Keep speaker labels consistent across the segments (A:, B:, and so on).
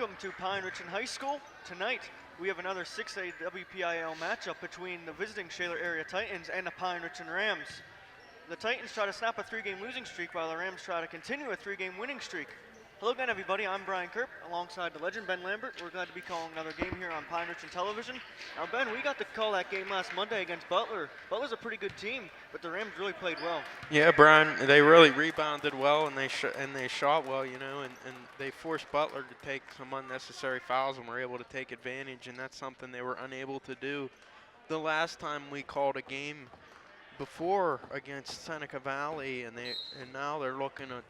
A: Welcome to Pine Ridge High School. Tonight, we have another 6A WPIL matchup between the visiting Shaler area Titans and the Pine Ridge Rams. The Titans try to snap a 3-game losing streak while the Rams try to continue a 3-game winning streak. Hello again, everybody. I'm Brian Kerp, alongside the legend Ben Lambert. We're glad to be calling another game here on Pine Ridge Television. Now, Ben, we got to call that game last Monday against Butler. Butler's a pretty good team, but the Rams really played well.
B: Yeah, Brian, they really rebounded well and they shot well, you know, and they forced Butler to take some unnecessary fouls and were able to take advantage, and that's something they were unable to do the last time we called a game before against Seneca Valley, and now they're looking to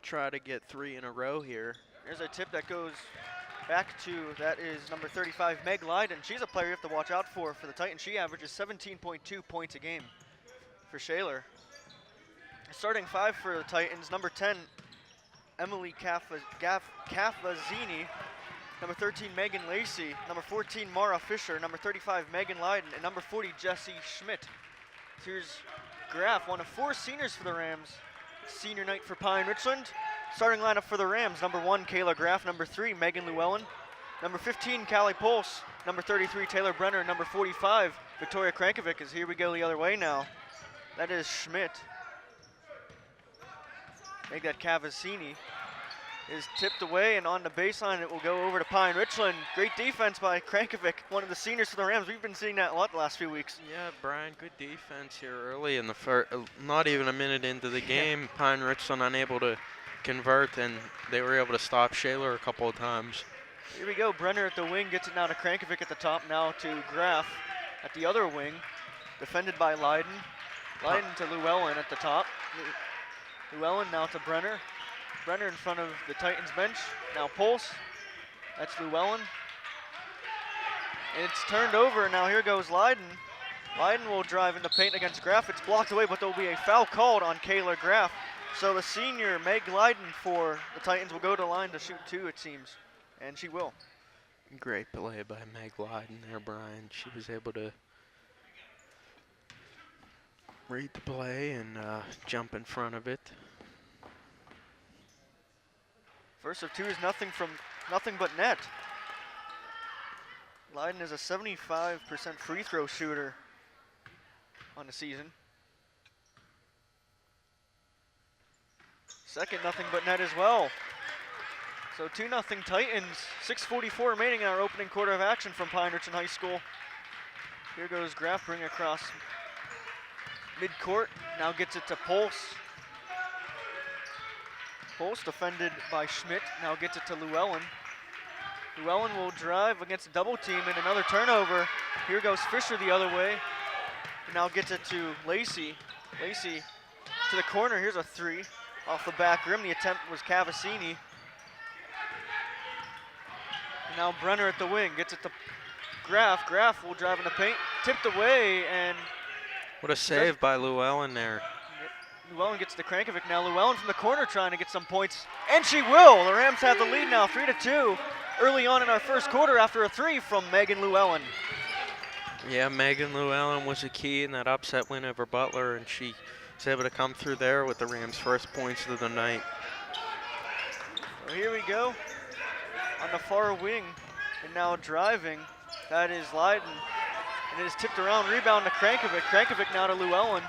B: try to get 3 in a row here.
A: There's a tip that goes back to, that is number 35, Meg Lyden. She's a player you have to watch out for the Titans. She averages 17.2 points a game for Shaler. Starting 5 for the Titans, number 10, Emily Caffazzini, number 13, Megan Lacey, number 14, Mara Fisher, number 35, Megan Lyden, and number 40, Jessie Schmidt. Here's Graff, one of 4 seniors for the Rams. Senior night for Pine Richland. Starting lineup for the Rams, number 1, Kayla Graff, number 3, Megan Llewellyn, number 15, Callie Pulse, number 33, Taylor Brenner, number 45, Victoria Krankovic. As here we go the other way now. That is Schmidt. Make that Cavazzini is tipped away, and on the baseline it will go over to Pine Richland. Great defense by Krankovic, one of the seniors for the Rams. We've been seeing that a lot the last few weeks.
B: Yeah, Brian, good defense here early in the first, not even a minute into the game. Pine Richland unable to convert, and they were able to stop Shaler a couple of times.
A: Here we go, Brenner at the wing, gets it now to Krankovic at the top, now to Graff at the other wing, defended by Lyden. Lyden to Llewellyn at the top. Llewellyn now to Brenner. Brenner in front of the Titans bench. Now Pulse. That's Llewellyn. It's turned over. Now here goes Lyden. Lyden will drive into paint against Graff. It's blocked away, but there will be a foul called on Kayla Graff. So the senior, Meg Lyden, for the Titans will go to the line to shoot 2, it seems. And she will.
B: Great play by Meg Lyden there, Brian. She was able to read the play and jump in front of it.
A: First of 2 is nothing but net. Lyden is a 75% free throw shooter on the season. Second nothing but net as well. So 2-0 Titans, 6:44 remaining in our opening quarter of action from Pine Ridge High School. Here goes Graff, bring across midcourt, now gets it to Pulse. Pulse defended by Schmidt, now gets it to Llewellyn. Llewellyn will drive against a double team and another turnover. Here goes Fisher the other way. And now gets it to Lacey. Lacey to the corner, here's a 3 off the back rim. The attempt was Cavazzini. And now Brenner at the wing, gets it to Graff. Graff will drive in the paint, tipped away, and
B: what a save by Llewellyn there.
A: Llewellyn gets to Krankovic now. Llewellyn from the corner trying to get some points, and she will. The Rams have the lead now, 3-2, early on in our first quarter after a 3 from Megan Llewellyn.
B: Yeah, Megan Llewellyn was a key in that upset win over Butler, and she was able to come through there with the Rams' first points of the night.
A: So here we go on the far wing, and now driving. That is Lyden, and it is tipped around, rebound to Krankovic. Krankovic now to Llewellyn.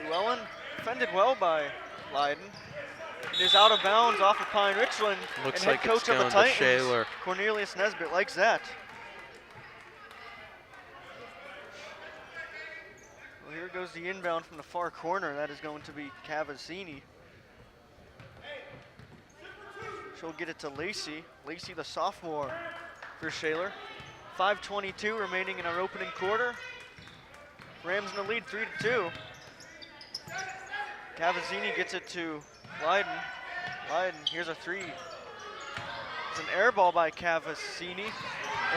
A: Llewellyn defended well by Lyden. It is out of bounds off of Pine Richland.
B: Looks
A: and
B: like
A: head coach
B: it's
A: of the
B: going to
A: Titans,
B: Shaler.
A: Cornelius Nesbitt, likes that. Well, here goes the inbound from the far corner. That is going to be Cavazzini. She'll get it to Lacey. Lacey, the sophomore for Shaler. 5:22 remaining in our opening quarter. Rams in the lead, 3-2. Cavazzini gets it to Lyden. Lyden, here's a 3. It's an air ball by Cavazzini.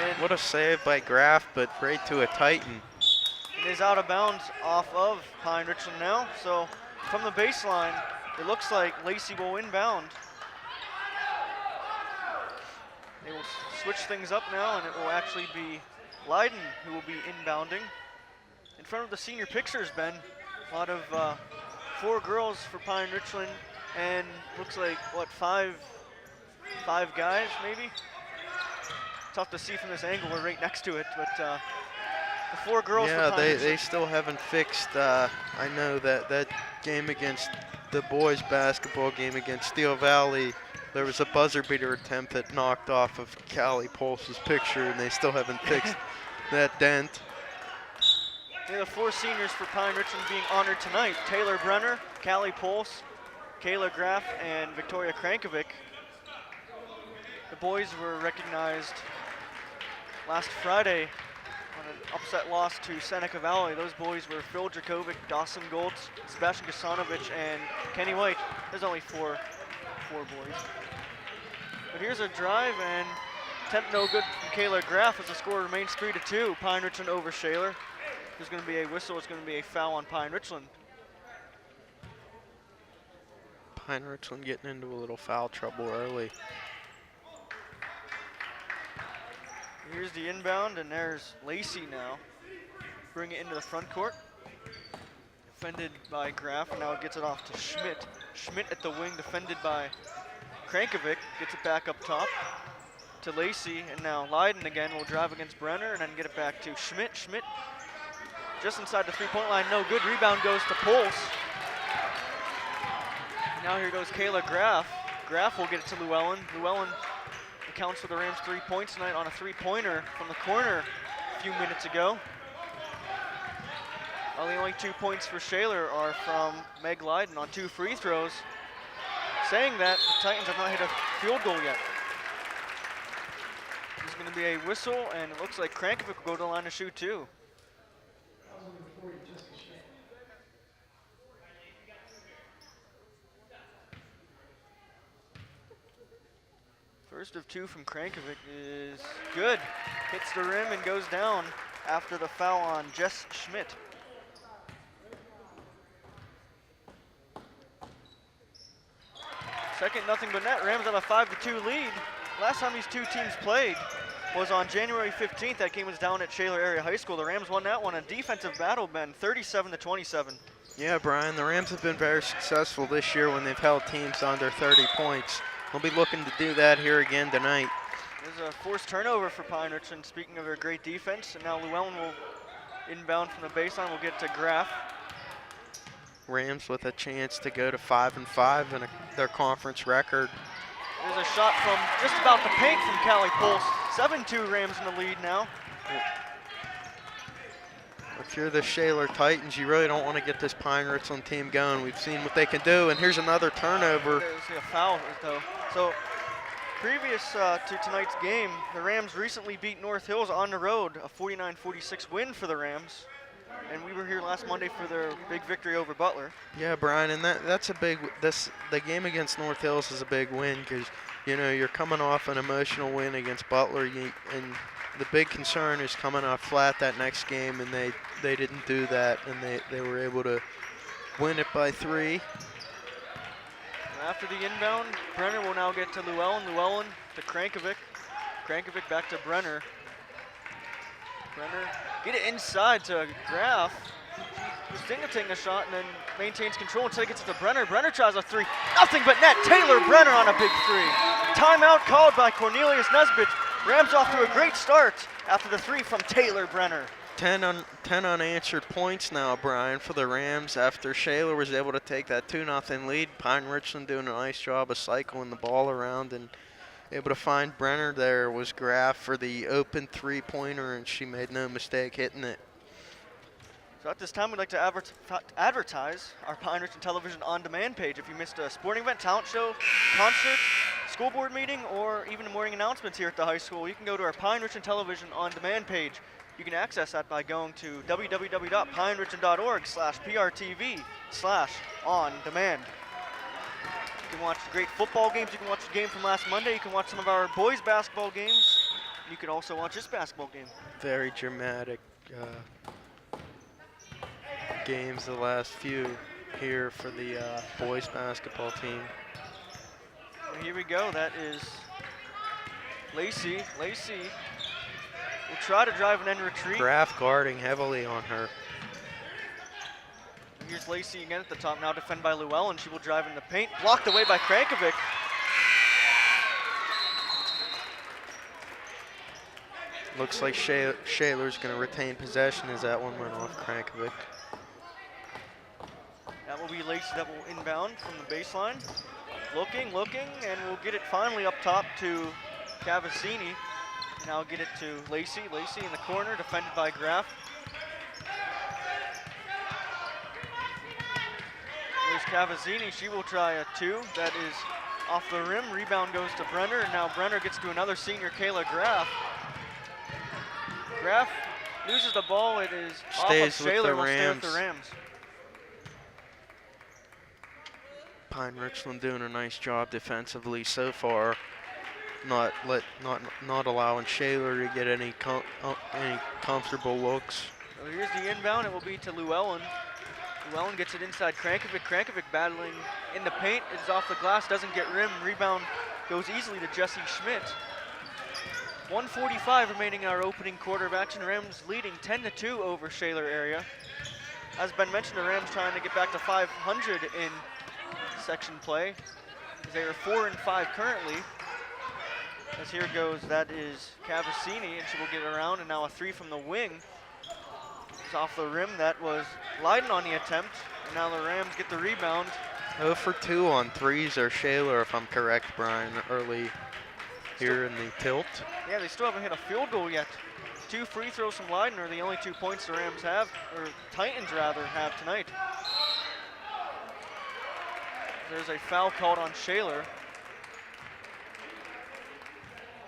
A: And
B: what a save by Graff, but right to a Titan.
A: It is out of bounds off of Pine Richland now. So from the baseline, it looks like Lacey will inbound. They will switch things up now, and it will actually be Lyden who will be inbounding. In front of the senior pictures, Ben, a lot of 4 girls for Pine Richland and looks like, what, five guys maybe? Tough to see from this angle, we're right next to it, but the 4 girls for Pine Ridge.
B: They still haven't fixed, I know that game against the boys basketball game against Steel Valley, there was a buzzer beater attempt that knocked off of Callie Pulse's picture, and they still haven't fixed that dent.
A: Yeah, the 4 seniors for Pine Richland being honored tonight: Taylor Brenner, Callie Pulse, Kayla Graff, and Victoria Krankovic. The boys were recognized last Friday on an upset loss to Seneca Valley. Those boys were Phil Dracovic, Dawson Goltz, Sebastian Gasanovic, and Kenny White. There's only four boys. But here's a drive, and attempt no good from Kayla Graff as the score remains 3-2. Pine Richland over Shaler. There's going to be a whistle. It's going to be a foul on Pine Richland.
B: Pine Richland getting into a little foul trouble early.
A: Here's the inbound, and there's Lacey now. Bring it into the front court. Defended by Graff, and now it gets it off to Schmidt. Schmidt at the wing, defended by Krankovic. Gets it back up top to Lacey, and now Leiden again will drive against Brenner, and then get it back to Schmidt. Schmidt just inside the 3-point line, no good. Rebound goes to Pulse. Now here goes Kayla Graff. Graff will get it to Llewellyn. Llewellyn accounts for the Rams 3 points tonight on a 3-pointer from the corner a few minutes ago. Well, the only 2 points for Shaler are from Meg Leiden on 2 free throws. Saying that, the Titans have not hit a field goal yet. There's going to be a whistle, and it looks like Krankovic will go to the line to shoot too. First of 2 from Krankovic is good. Hits the rim and goes down after the foul on Jess Schmidt. Second, nothing but net. Rams have a 5-2 lead. Last time these 2 teams played was on January 15th. That game was down at Shaler Area High School. The Rams won that one, a defensive battle, Ben, 37-27.
B: Yeah, Brian, the Rams have been very successful this year when they've held teams under 30 points. We'll be looking to do that here again tonight.
A: There's a forced turnover for Pine Richland, speaking of their great defense, and now Llewellyn will inbound from the baseline. We'll get to Graff.
B: Rams with a chance to go to 5-5 and their conference record.
A: There's a shot from just about the paint from Callie Pulse. 7-2 Rams in the lead now.
B: If you're the Shaler Titans, you really don't want to get this Pine Richland team going. We've seen what they can do, and here's another turnover.
A: There's a foul, though. So, previous to tonight's game, the Rams recently beat North Hills on the road, a 49-46 win for the Rams. And we were here last Monday for their big victory over Butler.
B: Yeah, Brian, and that's a big. The game against North Hills is a big win because you're coming off an emotional win against Butler, and the big concern is coming off flat that next game, and they didn't do that, and they were able to win it by 3.
A: After the inbound, Brenner will now get to Llewellyn. Llewellyn to Krankovic. Krankovic back to Brenner. Brenner get it inside to Graff. She was thinking of taking a shot and then maintains control until he gets it to Brenner. Brenner tries a 3. Nothing but net. Taylor Brenner on a big 3. Timeout called by Cornelius Nesbitt. Rams off to a great start after the 3 from Taylor Brenner.
B: 10 unanswered points now, Brian, for the Rams after Shaler was able to take that 2-0 lead. Pine Richland doing a nice job of cycling the ball around and able to find Brenner there. Was Graff for the open 3-pointer, and she made no mistake hitting it.
A: So at this time, we'd like to advertise our Pine Richland Television On Demand page. If you missed a sporting event, talent show, concert, school board meeting, or even morning announcements here at the high school, you can go to our Pine Richland Television On Demand page. You can access that by going to www.pinerichland.org/PRTV/on-demand. You can watch great football games. You can watch the game from last Monday. You can watch some of our boys basketball games. You can also watch this basketball game.
B: Very dramatic games, the last few here for the boys basketball team.
A: And here we go. That is Lacey. Lacey will try to drive and then retreat.
B: Graff guarding heavily on her.
A: Here's Lacey again at the top, now defended by Llewellyn. She will drive in the paint, blocked away by Krankovic.
B: Looks like Shaler's going to retain possession as that one went off Krankovic.
A: That will be Lacey that will inbound from the baseline. Looking, and we'll get it finally up top to Cavazzini. Now get it to Lacey. Lacey in the corner, defended by Graf. There's Cavazzini. She will try a 2. That is off the rim. Rebound goes to Brenner, and now Brenner gets to another senior, Kayla Graf. Graf loses the ball. It is
B: Stays
A: off of
B: with
A: Shaler.
B: the
A: Will stay with
B: Rams.
A: the Rams.
B: Pine Richland doing a nice job defensively so far, not allowing Shaler to get any comfortable looks.
A: So here's the inbound. It will be to Llewellyn. Llewellyn gets it inside Krankovic. Krankovic battling in the paint. It's off the glass, doesn't get rim. Rebound goes easily to Jesse Schmidt. 1:45 remaining in our opening quarter of action. Rams leading 10-2 over Shaler area. As Ben mentioned, the Rams trying to get back to 500 in section play. They are 4-5 currently. As here goes, that is Cavazzini, and she will get it around, and now a 3 from the wing. It's off the rim. That was Leiden on the attempt, and now the Rams get the rebound.
B: 0 for 2 on threes or Shaler, if I'm correct, Brian, early here in the tilt.
A: Yeah, they still haven't hit a field goal yet. 2 free throws from Leiden are the only 2 points the Rams have, or Titans rather, have tonight. There's a foul called on Shaler.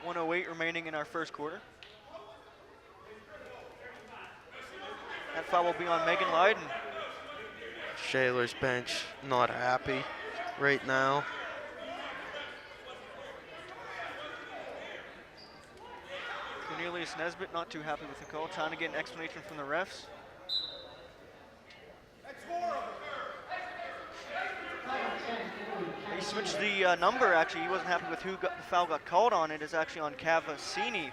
A: 1:08 remaining in our first quarter. That foul will be on Megan Leiden.
B: Shaler's bench not happy right now.
A: Cornelius Nesbitt not too happy with the call, trying to get an explanation from the refs. He switched the number, actually. He wasn't happy with who the foul got called on. It is actually on Cavazzini.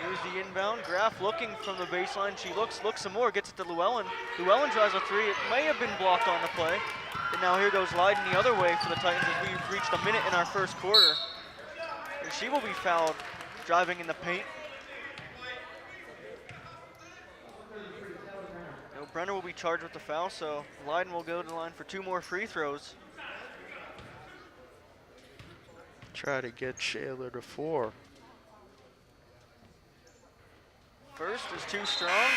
A: Here's the inbound. Graf looking from the baseline. She looks some more, gets it to Llewellyn. Llewellyn tries a 3. It may have been blocked on the play. And now here goes Leiden the other way for the Titans as we've reached a minute in our first quarter. And she will be fouled driving in the paint. Brenner will be charged with the foul, so Leiden will go to the line for 2 more free throws.
B: Try to get Shaler to 4.
A: First is too strong.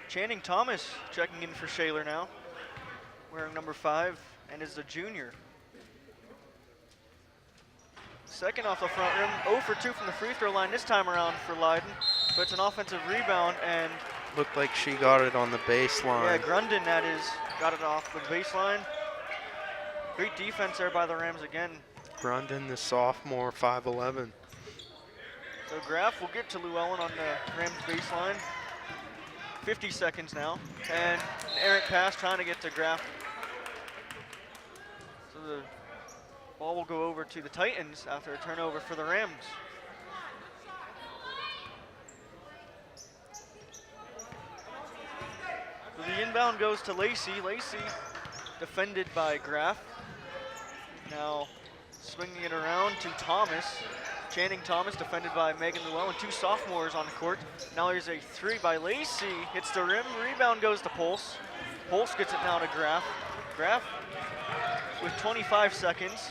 A: Channing Thomas checking in for Shaler now, wearing number 5 and is a junior. Second off the front rim, 0 for 2 from the free throw line this time around for Leiden, but it's an offensive rebound and
B: Looked like she got it on the baseline.
A: yeah, Grundon that is, got it off the baseline. Great defense there by the Rams again.
B: Grundon, the sophomore, 5'11".
A: So Graf will get to Llewellyn on the Rams baseline. 50 seconds now, and an errant pass trying to get to Graf. So the ball will go over to the Titans after a turnover for the Rams. So the inbound goes to Lacey. Lacey defended by Graf. Now swinging it around to Thomas. Channing Thomas defended by Megan Llewellyn. 2 sophomores on the court. Now there's a 3 by Lacey. Hits the rim. Rebound goes to Pulse. Pulse gets it now to Graf. Graf with 25 seconds.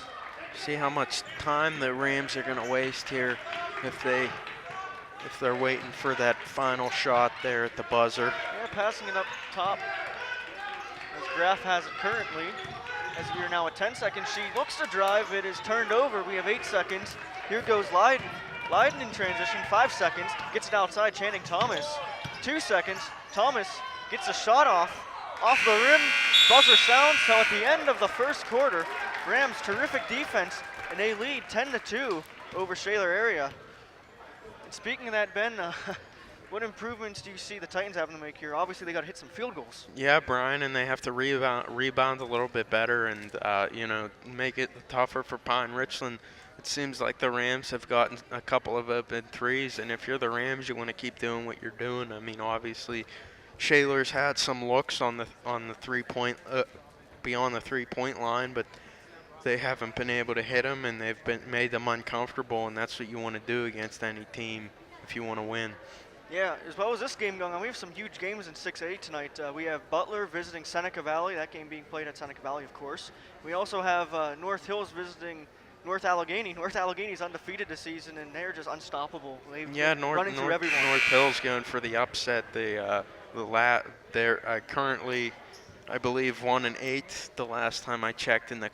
B: See how much time the Rams are going to waste here if they're waiting for that final shot there at the buzzer.
A: Yeah, passing it up top as Graf has it currently. As we are now at 10 seconds, she looks to drive. It is turned over. We have 8 seconds. Here goes Leiden. Leiden in transition, 5 seconds. Gets it outside, Channing Thomas. 2 seconds. Thomas gets a shot off the rim. Buzzer sounds. So at the end of the first quarter, Rams terrific defense, and they lead 10-2 over Shaler area. And speaking of that, Ben, what improvements do you see the Titans having to make here? Obviously, they got to hit some field goals.
B: Yeah, Brian, and they have to rebound a little bit better and make it tougher for Pine Richland. The It seems like the Rams have gotten a couple of open threes, and if you're the Rams, you want to keep doing what you're doing. I mean, obviously, Shaler's had some looks on the 3-point beyond the 3-point line, but they haven't been able to hit them, and they've made them uncomfortable, and that's what you want to do against any team if you want to win.
A: Yeah, as well as this game going on, we have some huge games in 6A tonight. We have Butler visiting Seneca Valley, that game being played at Seneca Valley, of course. We also have North Hills visiting North Allegheny. North Alleghany's undefeated this season, and they're just unstoppable. They're running through everyone.
B: North Hills going for the upset. They're currently, I believe, 1-8 the last time I checked in the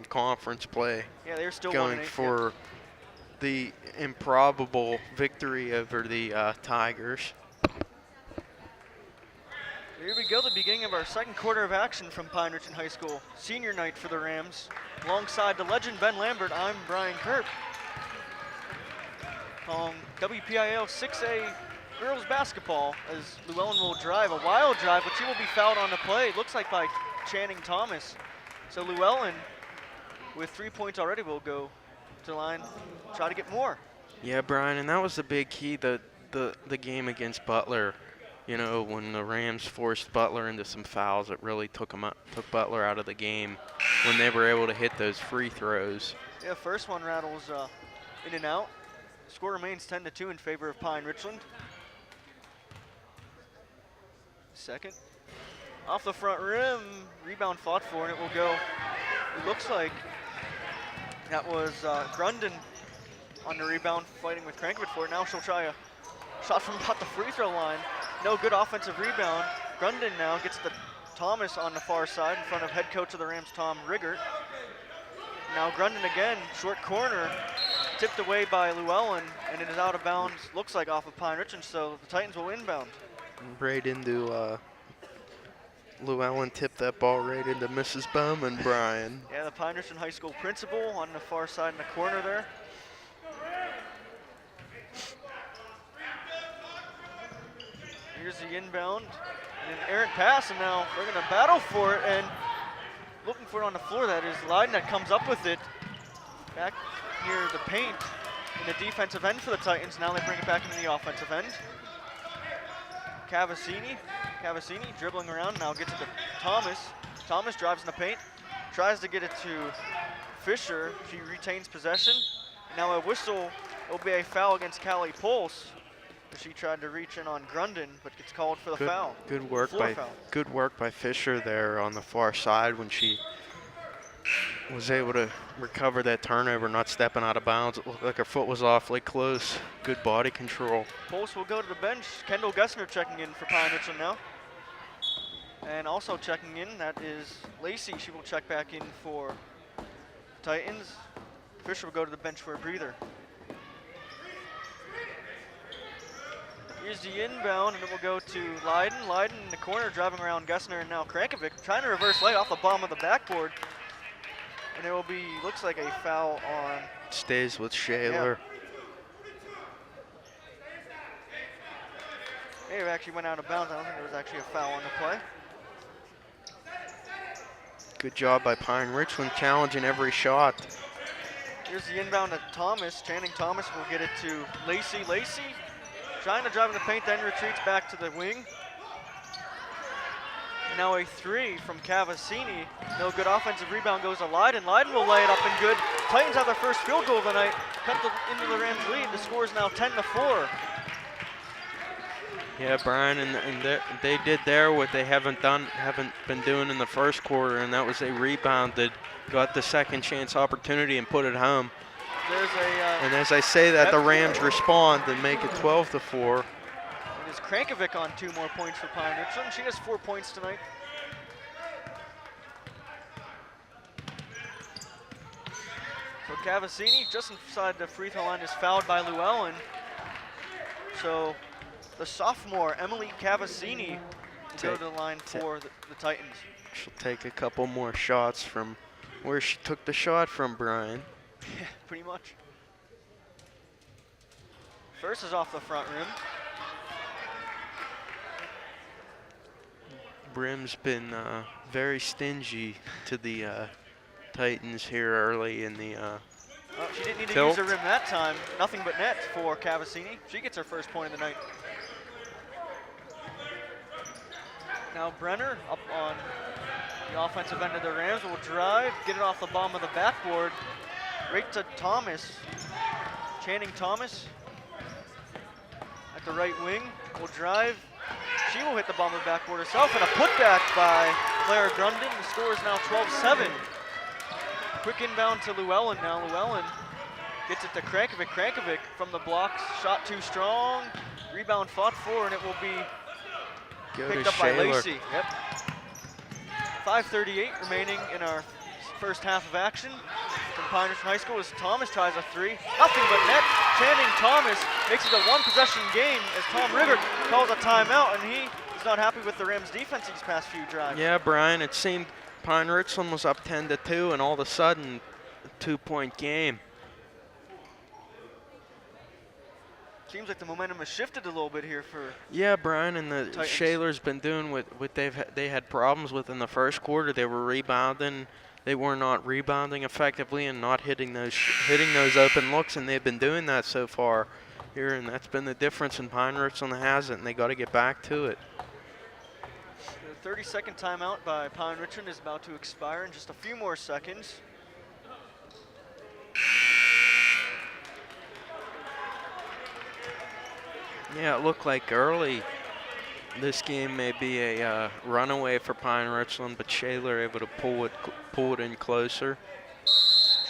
B: conference play.
A: Yeah, they're still
B: going
A: 1-8,
B: for the improbable victory over the Tigers.
A: Here we go, the beginning of our second quarter of action from Pine Ridge High School. Senior night for the Rams. Alongside the legend Ben Lambert, I'm Brian Kerp. On WPIL 6A girls basketball, as Llewellyn will drive, a wild drive, but she will be fouled on the play. Looks like by Channing Thomas. So Llewellyn, with 3 points already, will go to the line, try to get more.
B: Yeah, Brian, and that was the big key, the game against Butler. You know, when the Rams forced Butler into some fouls, it really took Butler out of the game when they were able to hit those free throws.
A: Yeah, first one rattles in and out. Score remains 10-2 in favor of Pine Richland. Second, off the front rim, rebound fought for, and it will go. It looks like that was Grundon on the rebound, fighting with Krankovic for it. Now she'll try a shot from about the free throw line. No good offensive rebound. Grundon now gets the Thomas on the far side in front of head coach of the Rams, Tom Riggert. Now Grundon again, short corner, tipped away by Llewellyn, and it is out of bounds, looks like off of Pine Richland, so the Titans will inbound.
B: Right into, Llewellyn tipped that ball right into Mrs. Bowman, Brian.
A: Yeah, the Pine Richland High School principal on the far side in the corner there. Here's the inbound, and an errant pass, and now they're going to battle for it, and looking for it on the floor. That is Leiden that comes up with it back near the paint in the defensive end for the Titans. Now they bring it back into the offensive end. Cavassini dribbling around, now gets it to Thomas. Thomas drives in the paint, tries to get it to Fisher. She retains possession. Now a whistle will be a foul against Callie Pulse. She tried to reach in on Grundon, but gets called for the foul.
B: Good work by Fisher there on the far side when she was able to recover that turnover, not stepping out of bounds. It looked like her foot was awfully close. Good body control.
A: Pulse will go to the bench. Kendall Gessner checking in for Pine Richland now. And also checking in, that is Lacey. She will check back in for Titans. Fisher will go to the bench for a breather. Here's the inbound, and it will go to Leiden. Leiden in the corner, driving around Gessner, and now Krankovic trying to reverse lay off the bottom of the backboard. And it will be, looks like a foul on.
B: Stays with Shaler.
A: Yeah. It actually went out of bounds. I don't think there was actually a foul on the play.
B: Good job by Pine Richland, challenging every shot.
A: Here's the inbound to Thomas. Channing Thomas will get it to Lacey. Lacey trying to drive in the paint, then retreats back to the wing. Now a three from Cavassini. No good offensive rebound goes to Leiden. Leiden will lay it up and good. Titans have their first field goal of the night. Cut into the Rams lead. The score is now 10-4.
B: Yeah, Brian, and they did there what they haven't been doing in the first quarter, and that was they rebounded, got the second chance opportunity and put it home. And as I say that, the Rams respond and make it 12-4.
A: It is Krankovic on 2 more points for Pine Richland. She has 4 points tonight. So Cavassini, just inside the free throw line, is fouled by Llewellyn. So the sophomore, Emily Cavassini, will go to the line for the Titans.
B: She'll take a couple more shots from where she took the shot from, Brian.
A: Yeah, pretty much. First is off the front rim.
B: Brim's been very stingy to the Titans here early in the
A: Oh, she didn't need to
B: Tilt.
A: use her rim that time. Nothing but net for Cavassini. She gets her first point of the night. Now Brenner up on the offensive end of the Rams will drive, get it off the bottom of the backboard, right to Thomas. Channing Thomas at the right wing will drive. She will hit the bottom of the backboard herself, and a putback by Claire Grundon. The score is now 12-7. Quick inbound to Llewellyn now. Llewellyn gets it to Krankovic. Krankovic from the blocks, shot too strong. Rebound fought for, and it will be picked up by
B: Shaler.
A: Lacey. Yep. 5:38 remaining in our first half of action. From Pine Ridge High School as Thomas tries a three. Nothing but net. Channing Thomas makes it a one-possession game as Tom Riggert calls a timeout, and he is not happy with the Rams' defense these past few drives.
B: Yeah, Brian, it seemed Pine Richland was up 10-2, and all of a sudden, a 2-point game.
A: Seems like the momentum has shifted a little bit here for.
B: Yeah, Brian, and the
A: Titans.
B: Shaler's been doing what they had problems with in the first quarter. They were rebounding. They were not rebounding effectively and not hitting those open looks, and they've been doing that so far here, and that's been the difference. And Pine Richland hasn't, and they got to get back to it.
A: The 30-second timeout by Pine Richland is about to expire in just a few more seconds.
B: Yeah, it looked like early this game may be a runaway for Pine Richland, but Shaler able to pull it in closer.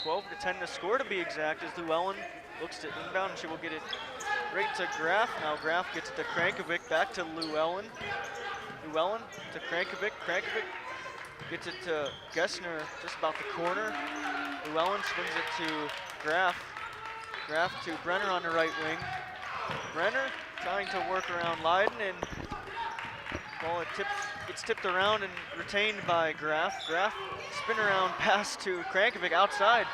A: 12-10 to score to be exact as Llewellyn looks to inbound, and she will get it right to Graf. Now Graf gets it to Krankovic, back to Llewellyn. Llewellyn to Krankovic. Krankovic gets it to Gessner just about the corner. Llewellyn swings it to Graf. Graf to Brenner on the right wing. Brenner trying to work around Leiden, and ball gets tipped around and retained by Graf. Graf spin around pass to Krankovic outside.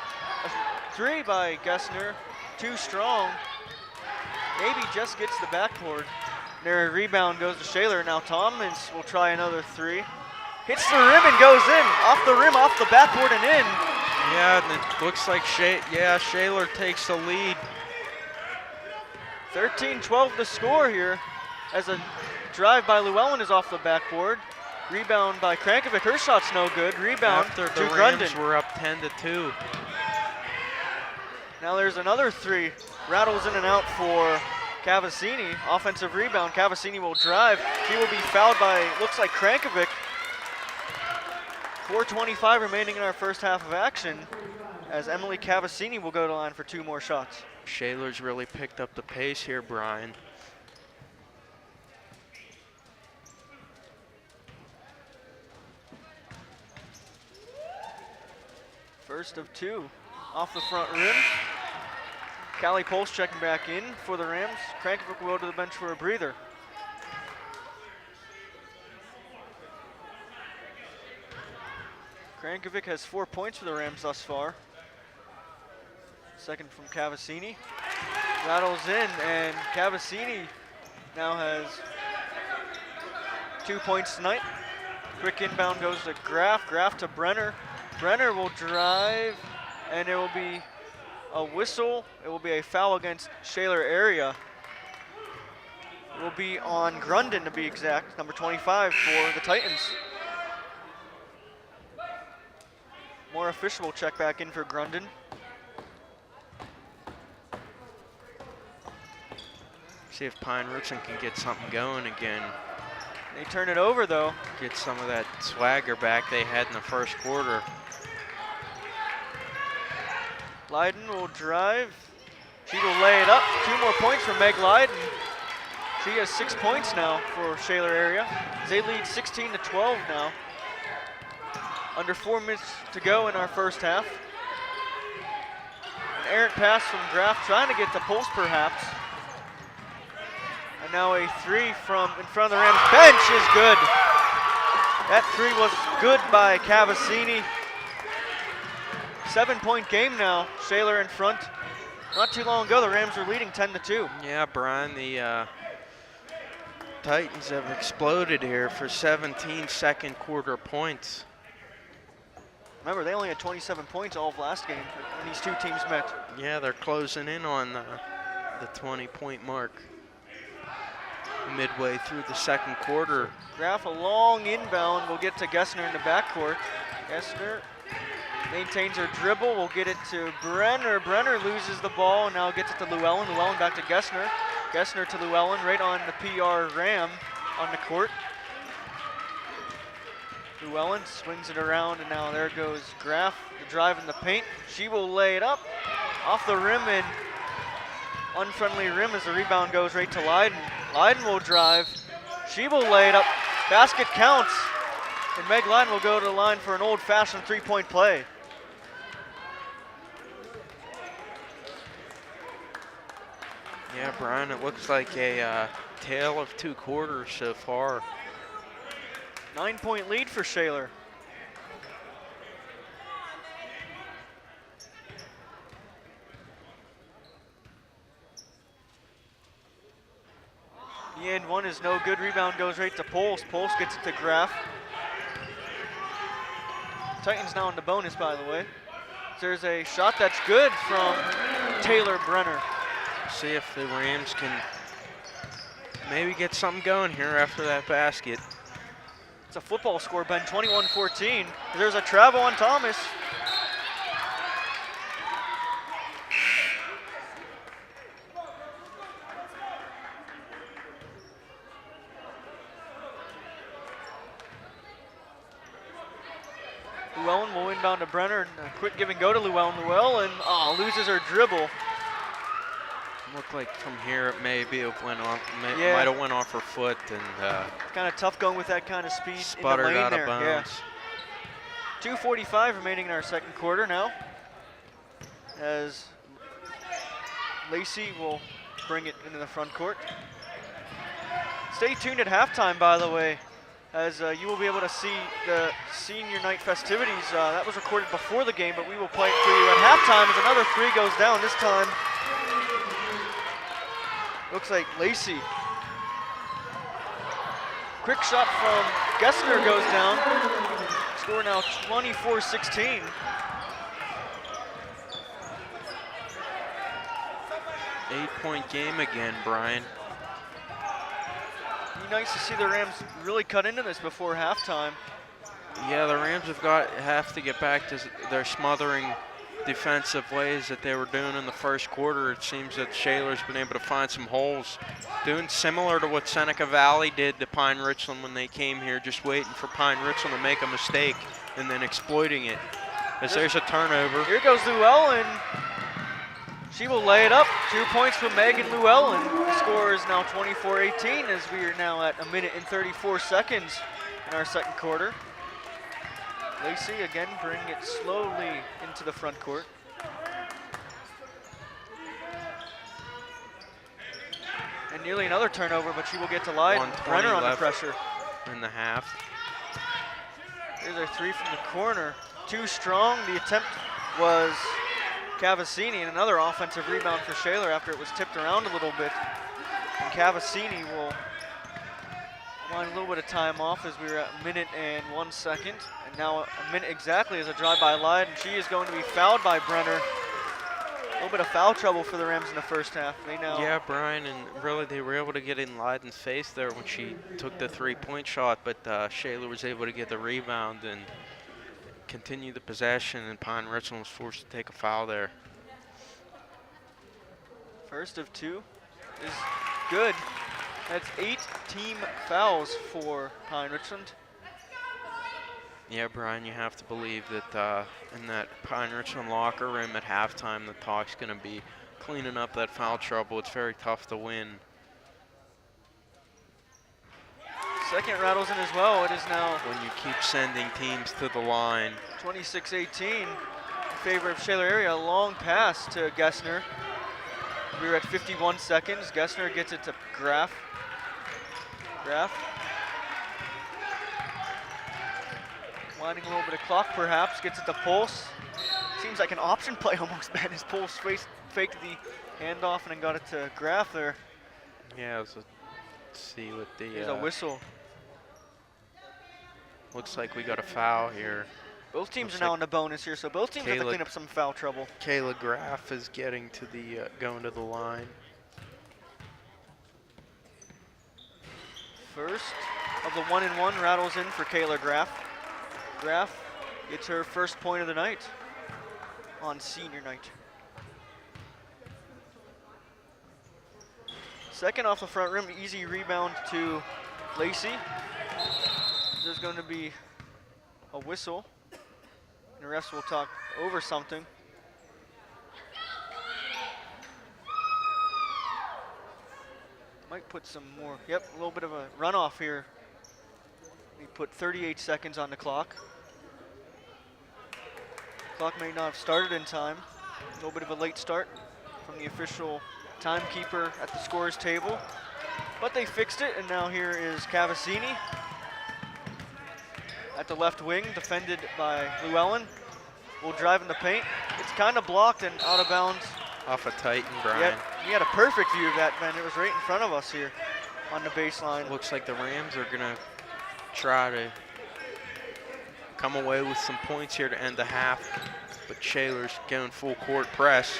A: A three by Gessner, too strong. Maybe just gets the backboard. Their rebound goes to Shaler. Now Thomas will try another three. Hits the rim and goes in. Off the rim, off the backboard and in.
B: Yeah, and it looks like Shaler takes the lead.
A: 13-12 to score here as a drive by Llewellyn is off the backboard. Rebound by Krankovic. Her shot's no good. Rebound
B: After
A: to
B: the
A: Grundon.
B: Rams were up 10-2.
A: Now there's another three. Rattles in and out for Cavassini. Offensive rebound. Cavassini will drive. She will be fouled by, looks like Krankovic. 4:25 remaining in our first half of action as Emily Cavassini will go to the line for two more shots.
B: Shaler's really picked up the pace here, Brian.
A: First of two off the front rim. Callie Pols checking back in for the Rams. Krankovic will go to the bench for a breather. Krankovic has 4 points for the Rams thus far. Second from Cavassini. Rattles in, and Cavassini now has 2 points tonight. Quick inbound goes to Graf. Graf to Brenner. Brenner will drive, and it will be a whistle. It will be a foul against Shaler area. It will be on Grundon to be exact, number 25 for the Titans. More official will check back in for Grundon.
B: See if Pine Richland can get something going again.
A: They turn it over though.
B: Get some of that swagger back they had in the first quarter.
A: Leiden will drive. She will lay it up. 2 more points from Meg Leiden. She has 6 points now for Shaler area. They lead 16-12 now. Under 4 minutes to go in our first half. An errant pass from Graf, trying to get to Pols perhaps. And now a three from in front of the Rams bench is good. That three was good by Cavassini. 7-point game now, Shaler in front. Not too long ago, the Rams were leading 10-2.
B: Yeah, Brian, the Titans have exploded here for 17 second quarter points.
A: Remember, they only had 27 points all of last game when these two teams met.
B: Yeah, they're closing in on the 20-point mark midway through the second quarter.
A: Graff, a long inbound, will get to Gessner in the backcourt. Gessner maintains her dribble, will get it to Brenner. Brenner loses the ball and now gets it to Llewellyn. Llewellyn back to Gessner. Gessner to Llewellyn, right on the PR Ram on the court. Llewellyn swings it around, and now there goes Graff, the drive in the paint. She will lay it up off the rim and unfriendly rim as the rebound goes right to Leiden. Leiden will drive. She will lay it up. Basket counts. And Meg Leiden will go to the line for an old-fashioned three-point play.
B: Yeah, Brian, it looks like a tale of two quarters so far.
A: 9-point lead for Shaler. The end one is no good. Rebound goes right to Pols. Pols gets it to Graff. Titans now in the bonus, by the way. There's a shot that's good from Taylor Brenner.
B: See if the Rams can maybe get something going here after that basket.
A: It's a football score, Ben, 21-14. There's a travel on Thomas. Llewellyn will inbound to Brenner, and a quick give and go to Llewellyn. Llewellyn loses her dribble.
B: Looked like from here it maybe it went off, might have went off her foot and
A: kind of tough going with that kind of speed
B: sputtered
A: in the lane
B: out
A: there.
B: of bounds.
A: Yeah. 2:45 remaining in our second quarter now, as Lacey will bring it into the front court. Stay tuned at halftime, by the way, as you will be able to see the senior night festivities. That was recorded before the game, but we will play it for you at halftime as another three goes down. This time, looks like Lacey. Quick shot from Gessner goes down. Score now 24-16.
B: Eight-point game again, Brian.
A: Be nice to see the Rams really cut into this before halftime.
B: Yeah, the Rams have to get back to their smothering defensive ways that they were doing in the first quarter. It seems that Shaler's been able to find some holes, doing similar to what Seneca Valley did to Pine Richland when they came here, just waiting for Pine Richland to make a mistake and then exploiting it. As there's a turnover.
A: Here goes Llewellyn. She will lay it up. 2 points from Megan Llewellyn. The score is now 24-18 as we are now at 1 minute and 34 seconds in our second quarter. Lacey again bring it slowly into the front court. And nearly another turnover, but she will get to Leiden. Brenner on the pressure.
B: In the half.
A: There's a three from the corner. Too strong. The attempt was Cavassini, and another offensive rebound for Shaler after it was tipped around a little bit. And Cavassini will line a little bit of time off as we were at 1 minute and 1 second. And now 1 minute exactly as a drive by Leiden. She is going to be fouled by Brenner. A little bit of foul trouble for the Rams in the first half.
B: Yeah, Brian, and really they were able to get in Leiden's face there when she took the three-point shot, but Shaler was able to get the rebound and continue the possession, and Pine Richland was forced to take a foul there.
A: First of two is good. That's 8 team fouls for Pine Richland.
B: Yeah, Brian, you have to believe that in that Pine Richland locker room at halftime, the talk's going to be cleaning up that foul trouble. It's very tough to win.
A: Second rattles in as well. It is now
B: when you keep sending teams to the line.
A: 26-18 in favor of Shaler area. A long pass to Gessner. We were at 51 seconds. Gessner gets it to Graff. Graff. Winding a little bit of clock perhaps. Gets it to Pulse. Seems like an option play almost, man. His Pulse faked the handoff and then got it to Graff there.
B: Yeah, let's see what the...
A: There's a whistle.
B: Looks like we got a foul here.
A: Both teams
B: Looks
A: are now
B: like
A: in the bonus here, so both teams have to
B: Kayla-
A: clean up some foul trouble.
B: Kayla Graff is getting to the going to the line.
A: First of the 1-and-1 rattles in for Kayla Graff. Graff gets her first point of the night on senior night. Second off the front rim, easy rebound to Lacey. There's going to be a whistle. And the refs will talk over something. Might put some more, yep, a little bit of a runoff here. We put 38 seconds on the clock. Clock may not have started in time. A little bit of a late start from the official timekeeper at the scorer's table. But they fixed it, and now here is Cavazzini at the left wing, defended by Llewellyn. Will drive in the paint. It's kind of blocked and out of bounds.
B: Off a Titan, Brian.
A: Yep, you had a perfect view of that, man. It was right in front of us here on the baseline.
B: Looks like the Rams are gonna try to come away with some points here to end the half, but Shaler's going full court press.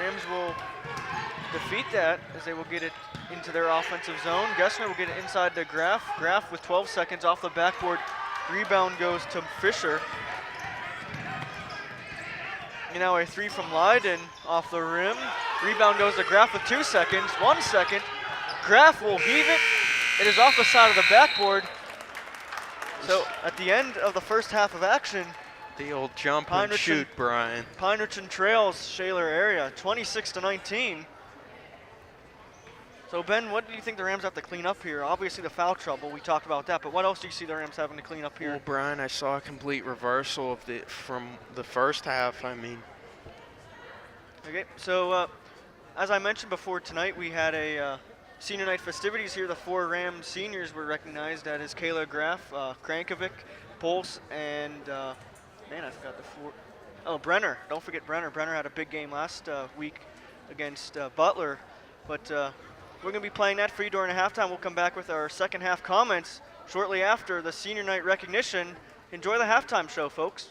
A: Rams will defeat that as they will get it into their offensive zone. Gessner will get it inside to Graff. Graff with 12 seconds off the backboard. Rebound goes to Fisher. And now a three from Leiden off the rim. Rebound goes to Graff with 2 seconds. 1 second. Graff will heave it. It is off the side of the backboard. So at the end of the first half of action,
B: The old jump and shoot, Brian.
A: Pine Richland trails Shaler area 26-19. So Ben, what do you think the Rams have to clean up here? Obviously the foul trouble, we talked about that, but what else do you see the Rams having to clean up here?
B: Well, Brian, I saw a complete reversal of from the first half. I mean,
A: Okay, so as I mentioned before tonight, we had a senior night festivities here. The 4 Rams seniors were recognized. That is Kayla Graff, Krankovic, Pulse, and man, I forgot the 4. Oh, Brenner. Don't forget Brenner. Brenner had a big game last week against Butler, but we're going to be playing that for you during the halftime. We'll come back with our second half comments shortly after the senior night recognition. Enjoy the halftime show, folks.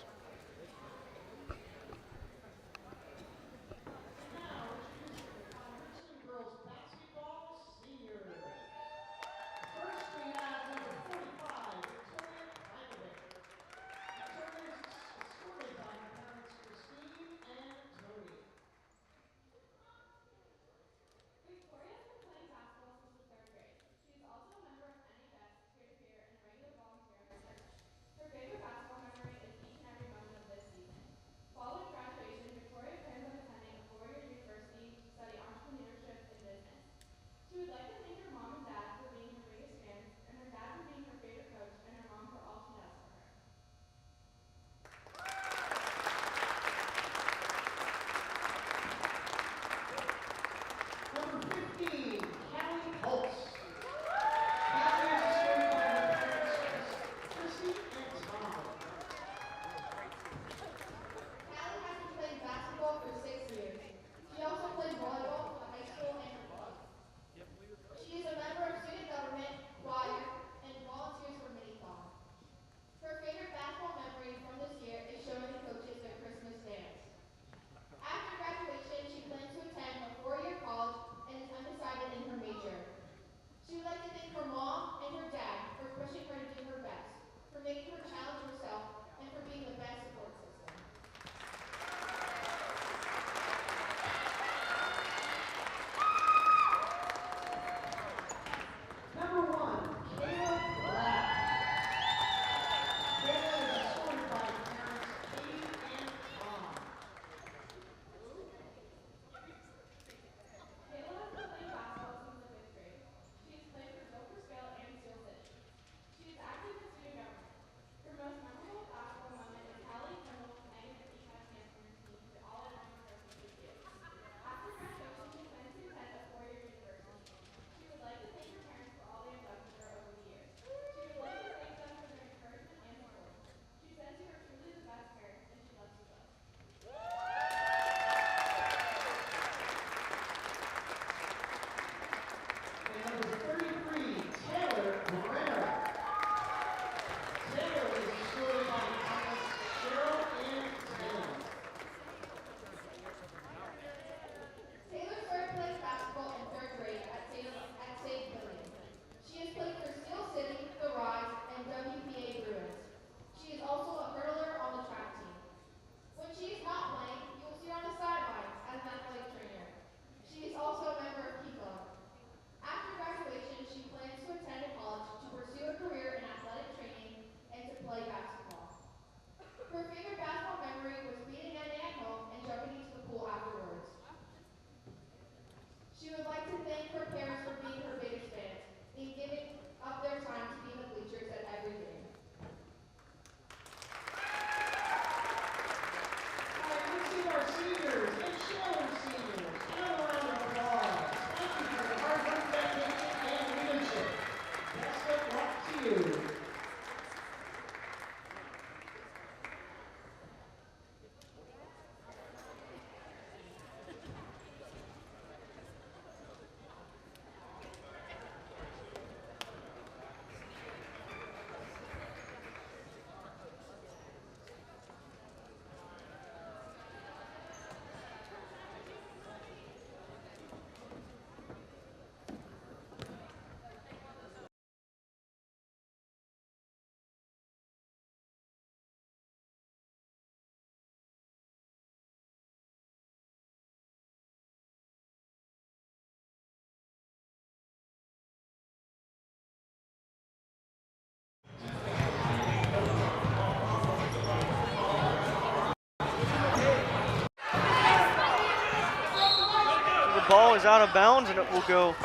A: ball is out of bounds, and it will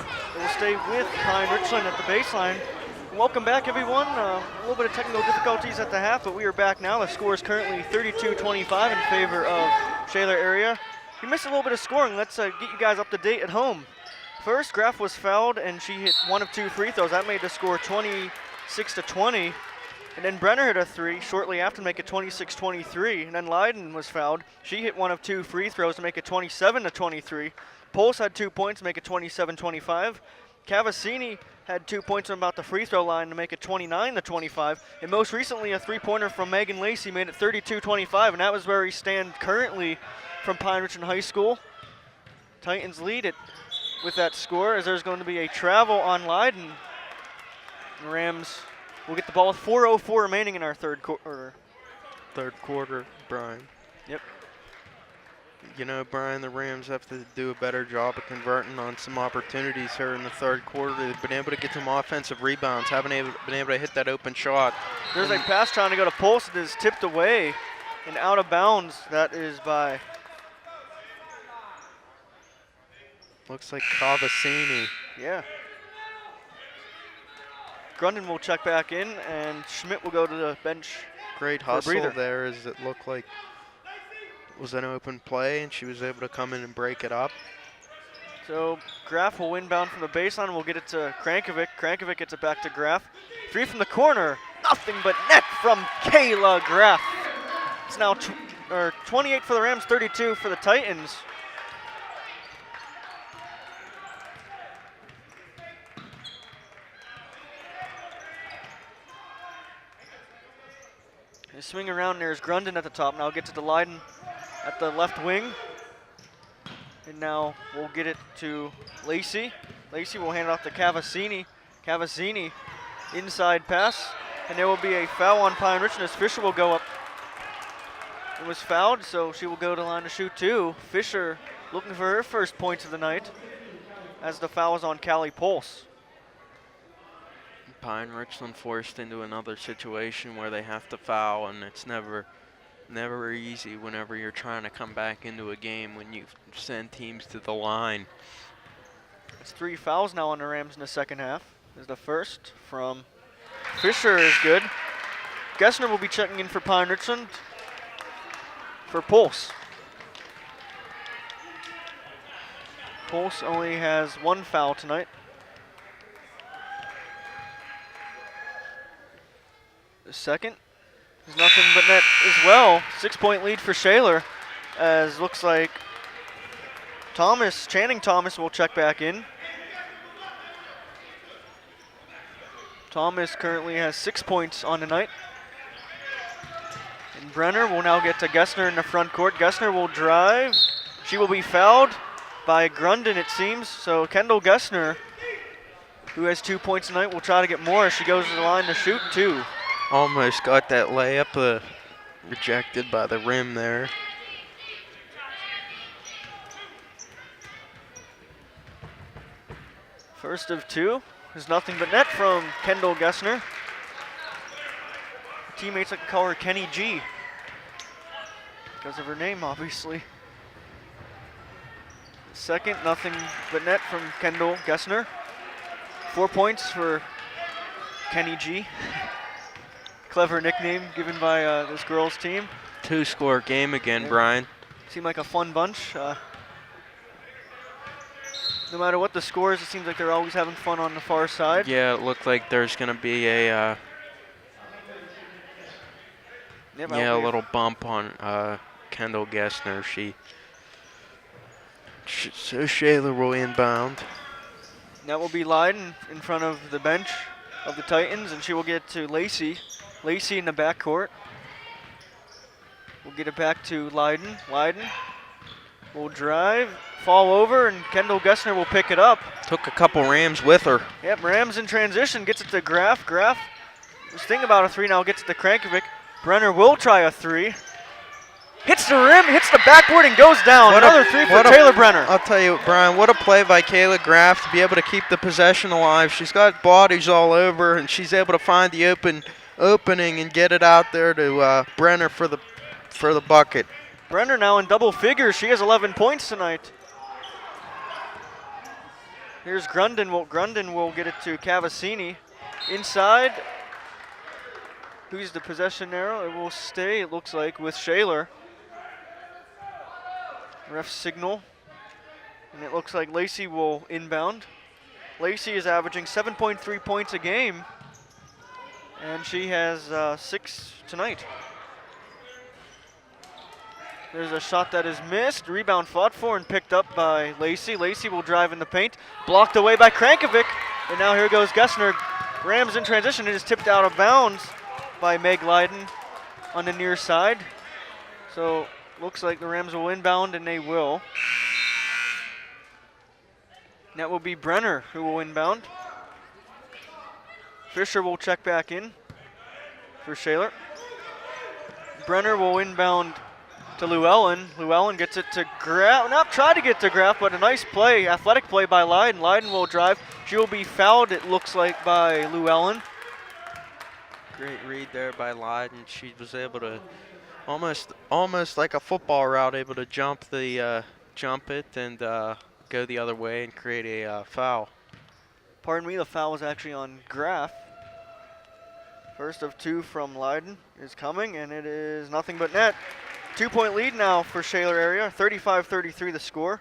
A: stay with Pine Richland at the baseline. Welcome back, everyone. A little bit of technical difficulties at the half, but we are back now. The score is currently 32-25 in favor of Shaler area. We missed a little bit of scoring. Let's get you guys up to date at home. First, Graf was fouled, and she hit 1 of 2 free throws. That made the score 26-20. And then Brenner hit a 3 shortly after to make it 26-23. And then Leiden was fouled. She hit 1 of 2 free throws to make it 27-23. Pulse had 2 points to make it 27-25. Cavassini had 2 points from about the free throw line to make it 29-25. And most recently, a 3-pointer from Megan Lacey made it 32-25. And that was where we stand currently from Pine Richland High School. Titans lead it with that score as there's going to be a travel on Leiden. The Rams will get the ball with 4:04 remaining in our third quarter.
B: Third quarter, Brian.
A: Yep.
B: You know, Brian, the Rams have to do a better job of converting on some opportunities here in the third quarter. They've been able to get some offensive rebounds, haven't been able to hit that open shot.
A: There's a pass trying to go to Pulse. It is tipped away and out of bounds. That is by...
B: Looks like Cavassini.
A: Yeah. Grundon will check back in, and Schmidt will go to the bench.
B: Great hustle there as it looked like it was an open play, and she was able to come in and break it up.
A: So Graf will inbound from the baseline. We'll get it to Krankovic. Krankovic gets it back to Graf. 3 from the corner. Nothing but net from Kayla Graf. It's now 28 for the Rams, 32 for the Titans. They swing around. There's Grundon at the top. Now gets it to Leiden at the left wing. And now we'll get it to Lacey. Lacey will hand it off to Cavassini. Cavassini, inside pass. And there will be a foul on Pine Richland as Fisher will go up. It was fouled, so she will go to the line to shoot 2. Fisher looking for her first points of the night as the foul is on Callie Pulse.
B: Pine Richland forced into another situation where they have to foul, and it's never easy whenever you're trying to come back into a game when you send teams to the line.
A: It's 3 fouls now on the Rams in the second half. There's the first from Fisher is good. Gessner will be checking in for Pine Richland for Pulse. Pulse only has 1 foul tonight. The second is nothing but net as well. 6-point lead for Shaler, as looks like Channing Thomas will check back in. Thomas currently has 6 points on the night. And Brenner will now get to Gessner in the front court. Gessner will drive. She will be fouled by Grundon, it seems. So Kendall Gessner, who has 2 points tonight, will try to get more as she goes to the line to shoot 2.
B: Almost got that layup rejected by the rim there.
A: First of 2 is nothing but net from Kendall Gessner. Her teammates like to call her Kenny G because of her name, obviously. Second, nothing but net from Kendall Gessner. 4 points for Kenny G. Clever nickname given by this girls' team.
B: 2-score game again, yeah. Brian.
A: Seem like a fun bunch. No matter what the score is, it seems like they're always having fun on the far side.
B: Yeah, it looked like there's going to be a a little bump on Kendall Gessner. So Shaler will inbound.
A: That will be Leiden in front of the bench of the Titans, and she will get to Lacey. Lacey in the backcourt. We'll get it back to Leiden. Leiden will drive, fall over, and Kendall Gessner will pick it up.
B: Took a couple Rams with her.
A: Yep, Rams in transition, gets it to Graf. Graf was thinking about a 3 now, gets it to Krankovic. Brenner will try a 3. Hits the rim, hits the backboard, and goes down. Another 3 for Taylor Brenner.
B: I'll tell you, Brian, what a play by Kayla Graf to be able to keep the possession alive. She's got bodies all over, and she's able to find the opening and get it out there to Brenner for the bucket.
A: Brenner now in double figures. She has 11 points tonight. Here's Grundon will get it to Cavassini. Inside. Who's the possession arrow? It will stay, it looks like, with Shaler. Ref signal. And it looks like Lacey will inbound. Lacey is averaging 7.3 points a game. And she has 6 tonight. There's a shot that is missed. Rebound fought for and picked up by Lacey. Lacey will drive in the paint. Blocked away by Krankovic. And now here goes Gessner. Rams in transition. It is tipped out of bounds by Meg Leiden on the near side. So looks like the Rams will inbound, and they will. And that will be Brenner who will inbound. Fisher will check back in for Shaler. Brenner will inbound to Llewellyn. Llewellyn gets it to Graf. Not try to get to Graf, but a nice play, athletic play by Leiden. Leiden will drive. She will be fouled, it looks like, by Llewellyn.
B: Great read there by Leiden. She was able to almost like a football route, able to jump it and go the other way and create a foul.
A: Pardon me, the foul was actually on Graf. First of 2 from Leiden is coming, and it is nothing but net. 2-point lead now for Shaler area, 35-33 the score.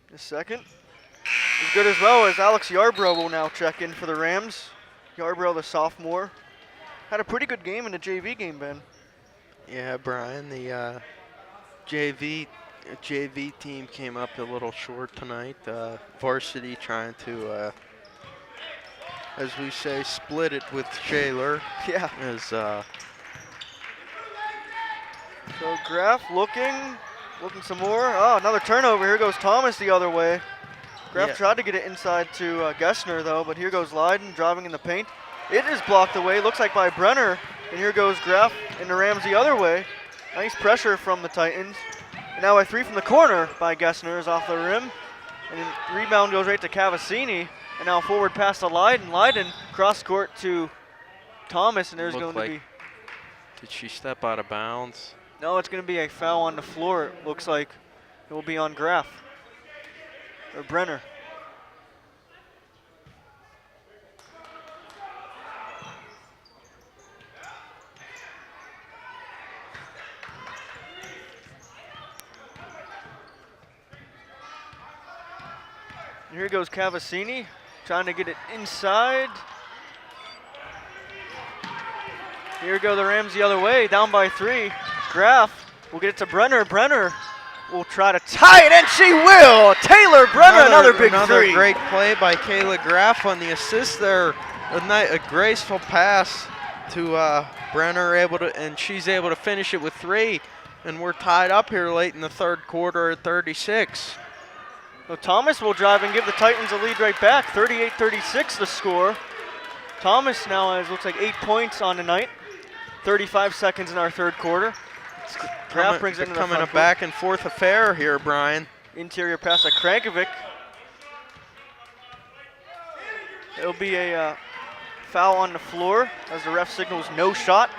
A: The second is good as well, as Alex Yarbrough will now check in for the Rams. Yarbrough, the sophomore, had a pretty good game in the JV game, Ben.
B: Yeah, Brian, the JV team came up a little short tonight. Varsity trying to, as we say, split it with Shaler.
A: Yeah.
B: So
A: Graf looking some more. Oh, another turnover. Here goes Thomas the other way. Graf tried to get it inside to Gessner, though, but here goes Leiden driving in the paint. It is blocked away, looks like by Brenner. And here goes Graf and the Rams the other way. Nice pressure from the Titans. And now a 3 from the corner by Gessner is off the rim. And then rebound goes right to Cavassini. And now forward pass to Leiden. Leiden cross court to Thomas, and there's going to be...
B: Did she step out of bounds?
A: No, it's going to be a foul on the floor. It looks like it will be on Graf or Brenner. And here goes Cavassini, trying to get it inside. Here go the Rams the other way, down by 3. Graf will get it to Brenner. Brenner will try to tie it, and she will! Taylor Brenner, another big 3.
B: Another great play by Kayla Graf on the assist there. A graceful pass to Brenner, and she's able to finish it with 3. And we're tied up here late in the third quarter at 36.
A: So Thomas will drive and give the Titans a lead right back. 38-36 the score. Thomas now has, looks like, 8 points on the night. 35 seconds in our third quarter. Graf brings it into the front
B: becoming a back and forth affair here, Brian.
A: Interior pass to Krankovic. It'll be a foul on the floor as the ref signals no shot.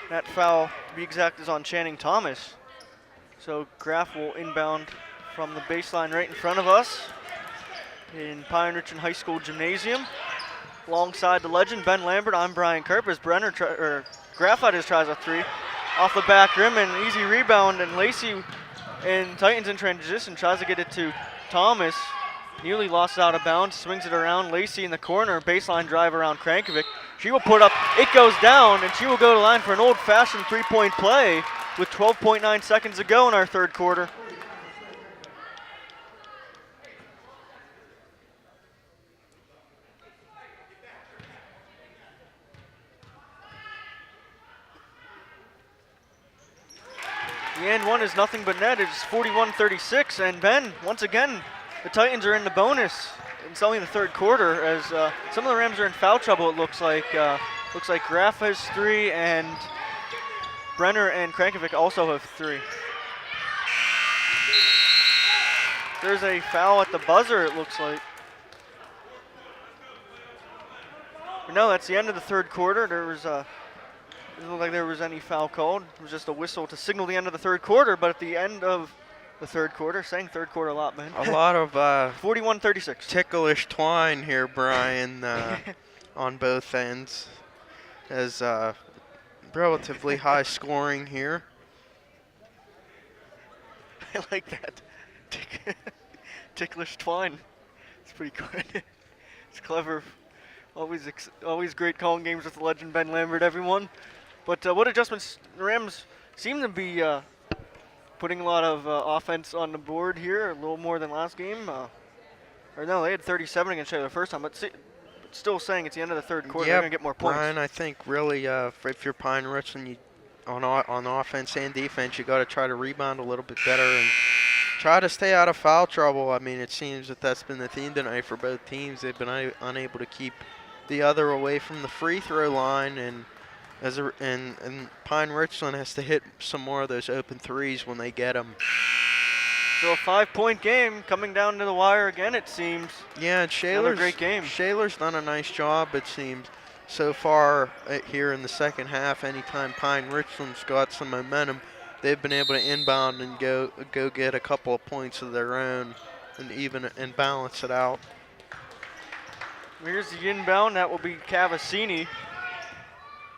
A: That foul, to be exact, is on Channing Thomas. So Graf will inbound from the baseline right in front of us in Pine Ridge High School Gymnasium. Alongside the legend, Ben Lambert, I'm Brian Kerp, as Graf tries a 3. Off the back rim, and easy rebound, and Lacey and Titans in transition tries to get it to Thomas. Nearly lost it out of bounds, swings it around. Lacey in the corner, baseline drive around Krankovic. She will put up, it goes down, and she will go to line for an old-fashioned 3-point play with 12.9 seconds to go in our third quarter. The end one is nothing but net. It's 41-36, and Ben, once again, the Titans are in the bonus. It's only the third quarter, as some of the Rams are in foul trouble. It looks like Graf has 3, and Brenner and Krankovic also have 3. There's a foul at the buzzer, it looks like. But no, that's the end of the third quarter. There was Doesn't look like there was any foul called. It was just a whistle to signal the end of the third quarter, but at the end of the third quarter, saying third quarter a lot, man.
B: A lot of
A: 41-36.
B: ticklish twine here, Brian, on both ends. As relatively high scoring here.
A: I like that. Ticklish twine. It's pretty good. It's clever. Always great calling games with the legend Ben Lambert, everyone. But what adjustments? Rams seem to be putting a lot of offense on the board here, a little more than last game. Or no, they had 37 against Shaler the first time, but still saying it's the end of the third quarter.
B: Yeah,
A: they're going to get more points.
B: Brian, I think really if you're Pine Richland, on offense and defense, you got to try to rebound a little bit better and try to stay out of foul trouble. I mean, it seems that that's been the theme tonight for both teams. They've been unable to keep the other away from the free throw line, and Pine Richland has to hit some more of those open threes when they get them.
A: So a 5-point game coming down to the wire again, it seems.
B: Yeah, and
A: Another great game.
B: Shaler's done a nice job, it seems, so far here in the second half. Anytime Pine Richland's got some momentum, they've been able to inbound and go get a couple of points of their own and balance it out.
A: Here's the inbound. That will be Cavassini.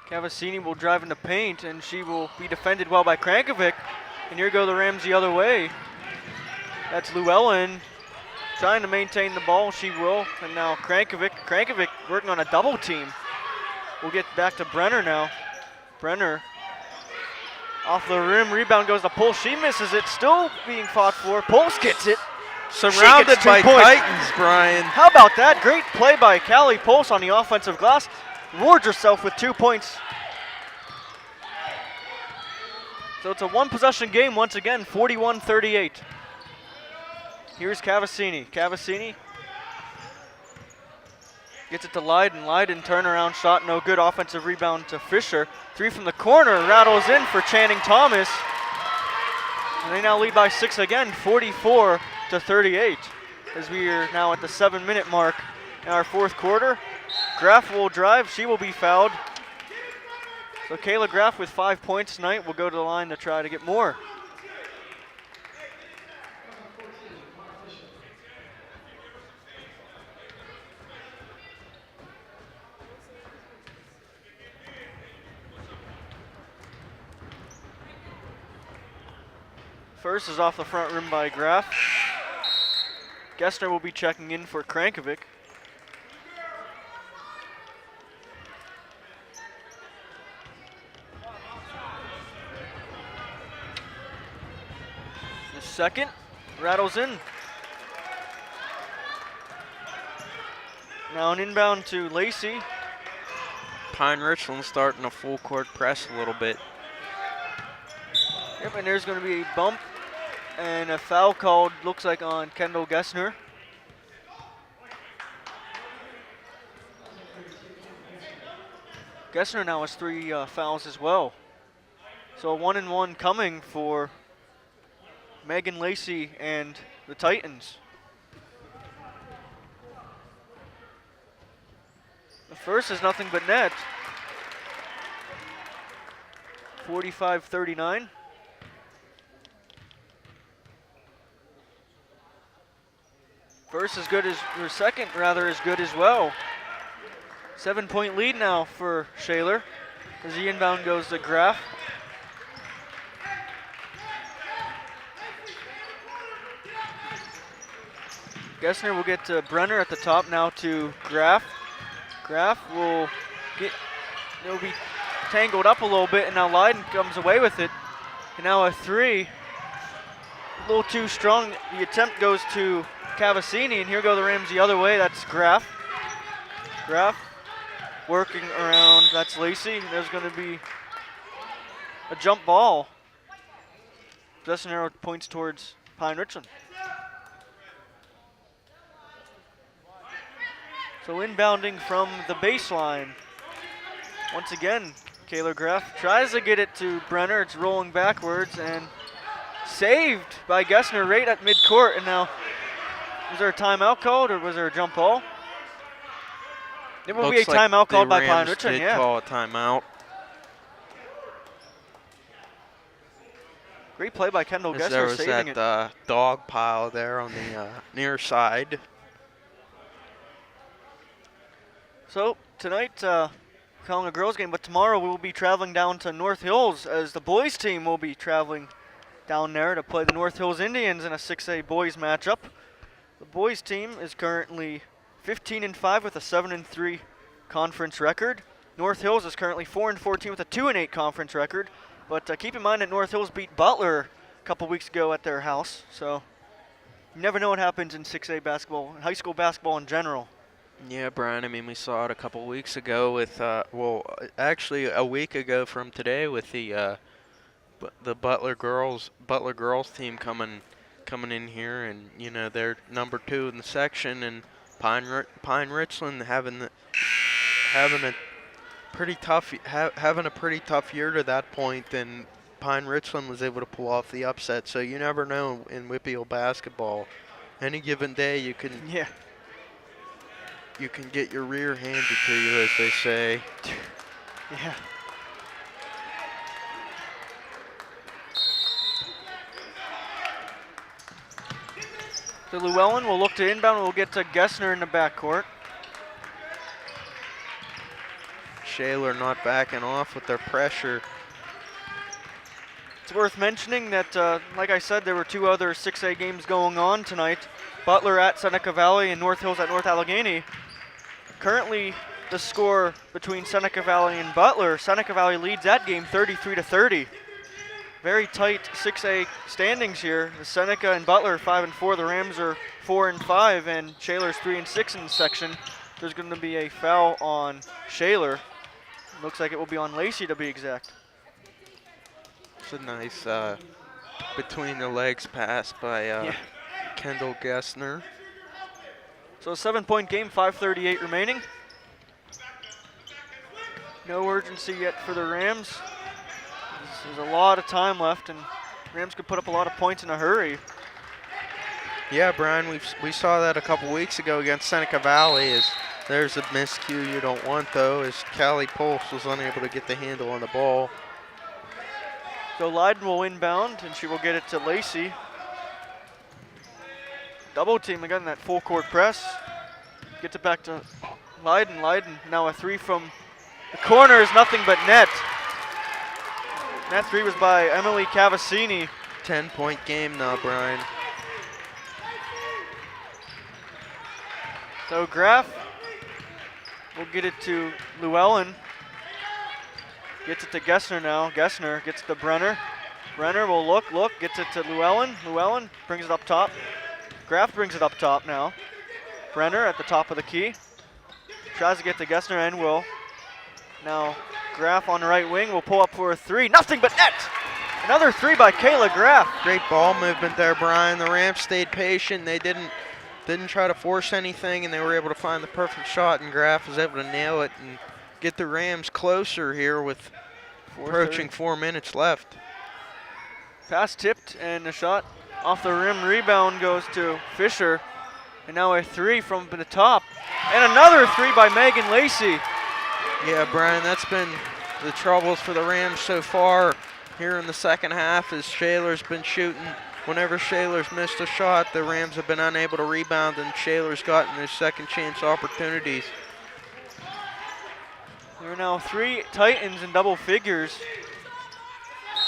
A: Cavassini will drive in the paint, and she will be defended well by Krankovic. And here go the Rams the other way. That's Llewellyn trying to maintain the ball. She will. And now Krankovic working on a double team. We'll get back to Brenner now. Brenner off the rim. Rebound goes to Pulse. She misses it. Still being fought for. Pulse gets it.
B: Surrounded by Titans, Brian.
A: How about that? Great play by Callie Pulse on the offensive glass. Rewards herself with 2 points. So it's a one-possession game once again, 41-38. Here's Cavassini. Cavassini gets it to Leiden. Leiden turnaround shot, no good. Offensive rebound to Fisher. 3 from the corner, rattles in for Channing Thomas. And they now lead by 6 again, 44-38. As we are now at the 7-minute mark in our fourth quarter. Graff will drive, she will be fouled. So Kayla Graff with 5 points tonight will go to the line to try to get more. First is off the front rim by Graff. Gessner will be checking in for Krankovic. The second rattles in. Now an inbound to Lacey.
B: Pine Richland starting a full court press a little bit.
A: Yep, and there's going to be a bump and a foul called, looks like, on Kendall Gessner. Gessner now has 3 fouls as well. So a 1-and-1 coming for Megan Lacey and the Titans. The first is nothing but net. 45-39. First as good as, or second rather, as good as well. 7-point lead now for Shaler as the inbound goes to Graff. Gessner will get to Brenner at the top, now to Graff. Graff will he'll be tangled up a little bit, and now Leiden comes away with it. And now a 3, a little too strong. The attempt goes to Cavassini, and here go the Rams the other way. That's Graff. Graff working around, that's Lacey. There's going to be a jump ball. Justin Arrow points towards Pine Richland. So inbounding from the baseline. Once again, Kayla Graff tries to get it to Brenner. It's rolling backwards and saved by Gessner right at midcourt. And now, was there a timeout called or was there a jump ball? It will be a timeout called by Pine Richland,
B: yeah. Call a timeout.
A: Great play by Kendall
B: As there
A: Gessner
B: was
A: saving it.
B: that dog pile there on the near side.
A: So tonight, calling a girls game, but tomorrow we will be traveling down to North Hills as the boys team will be traveling down there to play the North Hills Indians in a 6A boys matchup. The boys team is currently 15-5 with a 7-3 conference record. North Hills is currently 4-14 with a 2-8 conference record. But keep in mind that North Hills beat Butler a couple weeks ago at their house, so you never know what happens in 6A basketball, high school basketball in general.
B: Yeah, Brian, I mean, we saw it a couple weeks ago with, actually a week ago from today with the Butler girls team coming in here, and you know they're number 2 in the section, and Pine Richland having a pretty tough year to that point, and Pine Richland was able to pull off the upset. So you never know in Whitfield basketball. Any given day you can get your rear handed to you, as they say.
A: Yeah. So Llewellyn will look to inbound. We'll get to Gessner in the backcourt.
B: Shaler not backing off with their pressure.
A: It's worth mentioning that, like I said, there were 2 other 6A games going on tonight. Butler at Seneca Valley and North Hills at North Allegheny. Currently, the score between Seneca Valley and Butler, Seneca Valley leads that game 33-30. Very tight 6A standings here. The Seneca and Butler 5-4. The Rams are 4-5, and Shaler's 3-6 in the section. There's going to be a foul on Shaler. Looks like it will be on Lacey to be exact.
B: It's a nice between the legs pass by Kendall Gessner.
A: So a 7-point game, 5:38 remaining. No urgency yet for the Rams. There's a lot of time left, and Rams could put up a lot of points in a hurry.
B: Yeah, Brian, we saw that a couple weeks ago against Seneca Valley. There's a miscue you don't want, though, as Callie Pulse was unable to get the handle on the ball.
A: So Leiden will inbound, and she will get it to Lacey. Double team again, that full court press. Gets it back to Leiden. Leiden now a 3 from the corner is nothing but net. That 3 was by Emily Cavassini.
B: 10-point game now, Brian.
A: So Graff will get it to Llewellyn. Gets it to Gessner now. Gessner gets it to Brenner. Brenner will look, gets it to Llewellyn. Llewellyn brings it up top. Graff brings it up top now. Brenner at the top of the key. Tries to get to Gessner and will. Now Graff on the right wing will pull up for a 3. Nothing but net! Another 3 by Kayla Graff.
B: Great ball movement there, Brian. The Rams stayed patient. They didn't try to force anything, and they were able to find the perfect shot, and Graff was able to nail it and get the Rams closer here with approaching 4 minutes left.
A: Pass tipped, and the shot off the rim. Rebound goes to Fisher. And now a 3 from the top. And another 3 by Megan Lacey.
B: Yeah, Brian, that's been the troubles for the Rams so far here in the second half, as Shaler's been shooting. Whenever Shaler's missed a shot, the Rams have been unable to rebound, and Shaler's gotten their second chance opportunities.
A: There are now 3 Titans in double figures.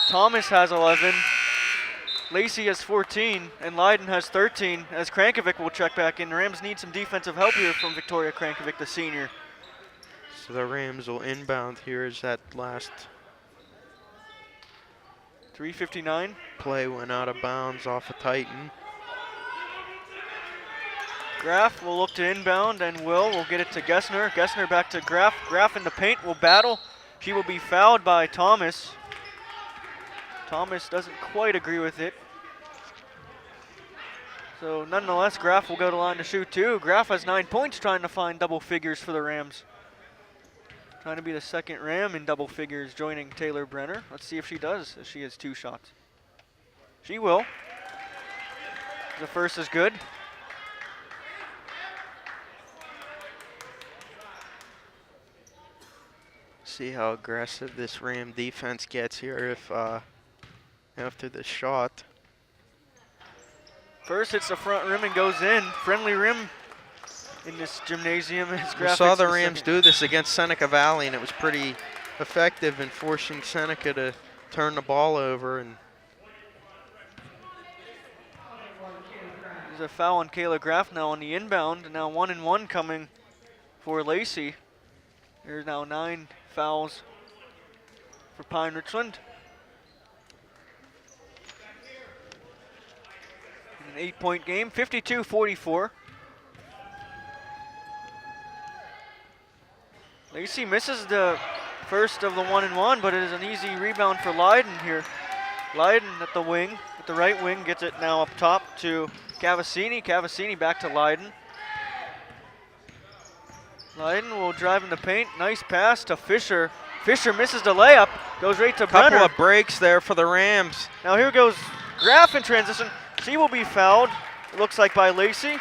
A: Thomas has 11. Lacey has 14, and Leiden has 13, as Krankovic will check back in. The Rams need some defensive help here from Victoria Krankovic, the senior.
B: So the Rams will inbound here as that last
A: 3:59.
B: Play went out of bounds off a Titan.
A: Graff will look to inbound and will get it to Gessner. Gessner back to Graff. Graff in the paint will battle. She will be fouled by Thomas. Thomas doesn't quite agree with it. So nonetheless, Graff will go to line to shoot too. Graff has 9 points trying to find double figures for the Rams. Trying to be the second Ram in double figures, joining Taylor Brenner. Let's see if she does, as she has 2 shots. She will. The first is good.
B: See how aggressive this Ram defense gets here. If after the shot.
A: First hits the front rim and goes in. Friendly rim in this gymnasium.
B: We saw the Rams do this against Seneca Valley, and it was pretty effective in forcing Seneca to turn the ball over. And
A: there's a foul on Kayla Graff now on the inbound, and now 1-and-1 coming for Lacey. There's now 9 fouls for Pine Richland. An 8-point game, 52-44. Lacey misses the first of the 1-and-1, but it is an easy rebound for Leiden here. Leiden at the wing, at the right wing, gets it now up top to Cavassini. Cavassini back to Leiden. Leiden will drive in the paint. Nice pass to Fisher. Fisher misses the layup, goes right to Brenner.
B: couple of breaks there for the Rams.
A: Now here goes Graff in transition. She will be fouled, it looks like by Lacey.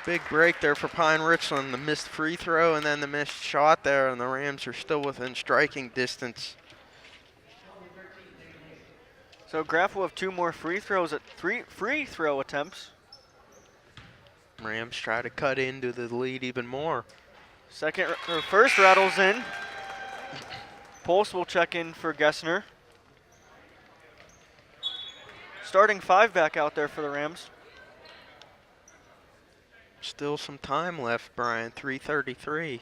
B: Big break there for Pine Richland. The missed free throw and then the missed shot there, and the Rams are still within striking distance.
A: So Graff will have 2 more free throws at 3 free throw attempts.
B: Rams try to cut into the lead even more.
A: First rattles in. Pulse will check in for Gessner. Starting 5 back out there for the Rams.
B: Still some time left, Brian. 3:33.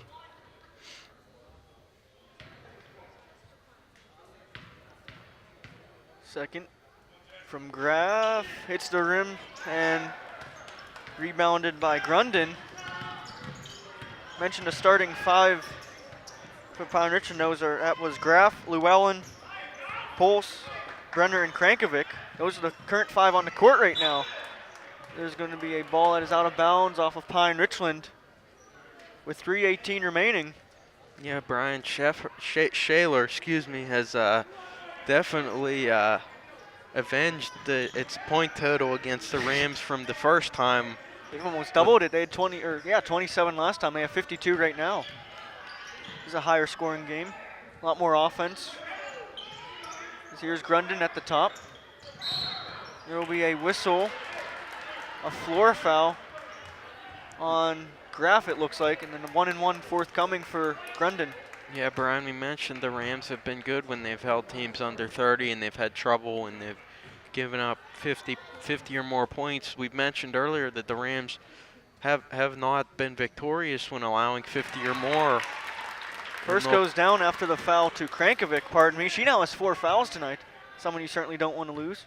A: Second from Graff, hits the rim and rebounded by Grunden. Mentioned the starting 5 for Pine Richland. That was Graff, Llewellyn, Pulse, Brenner, and Krankovic. Those are the current 5 on the court right now. There's going to be a ball that is out of bounds off of Pine Richland with 3:18 remaining.
B: Yeah, Brian Shaler, has definitely avenged its point total against the Rams from the first time.
A: They've almost doubled it. They had 27 last time. They have 52 right now. This is a higher scoring game. A lot more offense. Here's Grunden at the top. There will be a whistle, a floor foul on Graff, it looks like, and then a 1-and-1 forthcoming for Grunden.
B: Yeah, Brian, we mentioned the Rams have been good when they've held teams under 30, and they've had trouble when they've given up 50 or more points. We've mentioned earlier that the Rams have not been victorious when allowing 50 or more.
A: First goes down after the foul to Krankovic, pardon me. She now has 4 fouls tonight. Someone you certainly don't want to lose.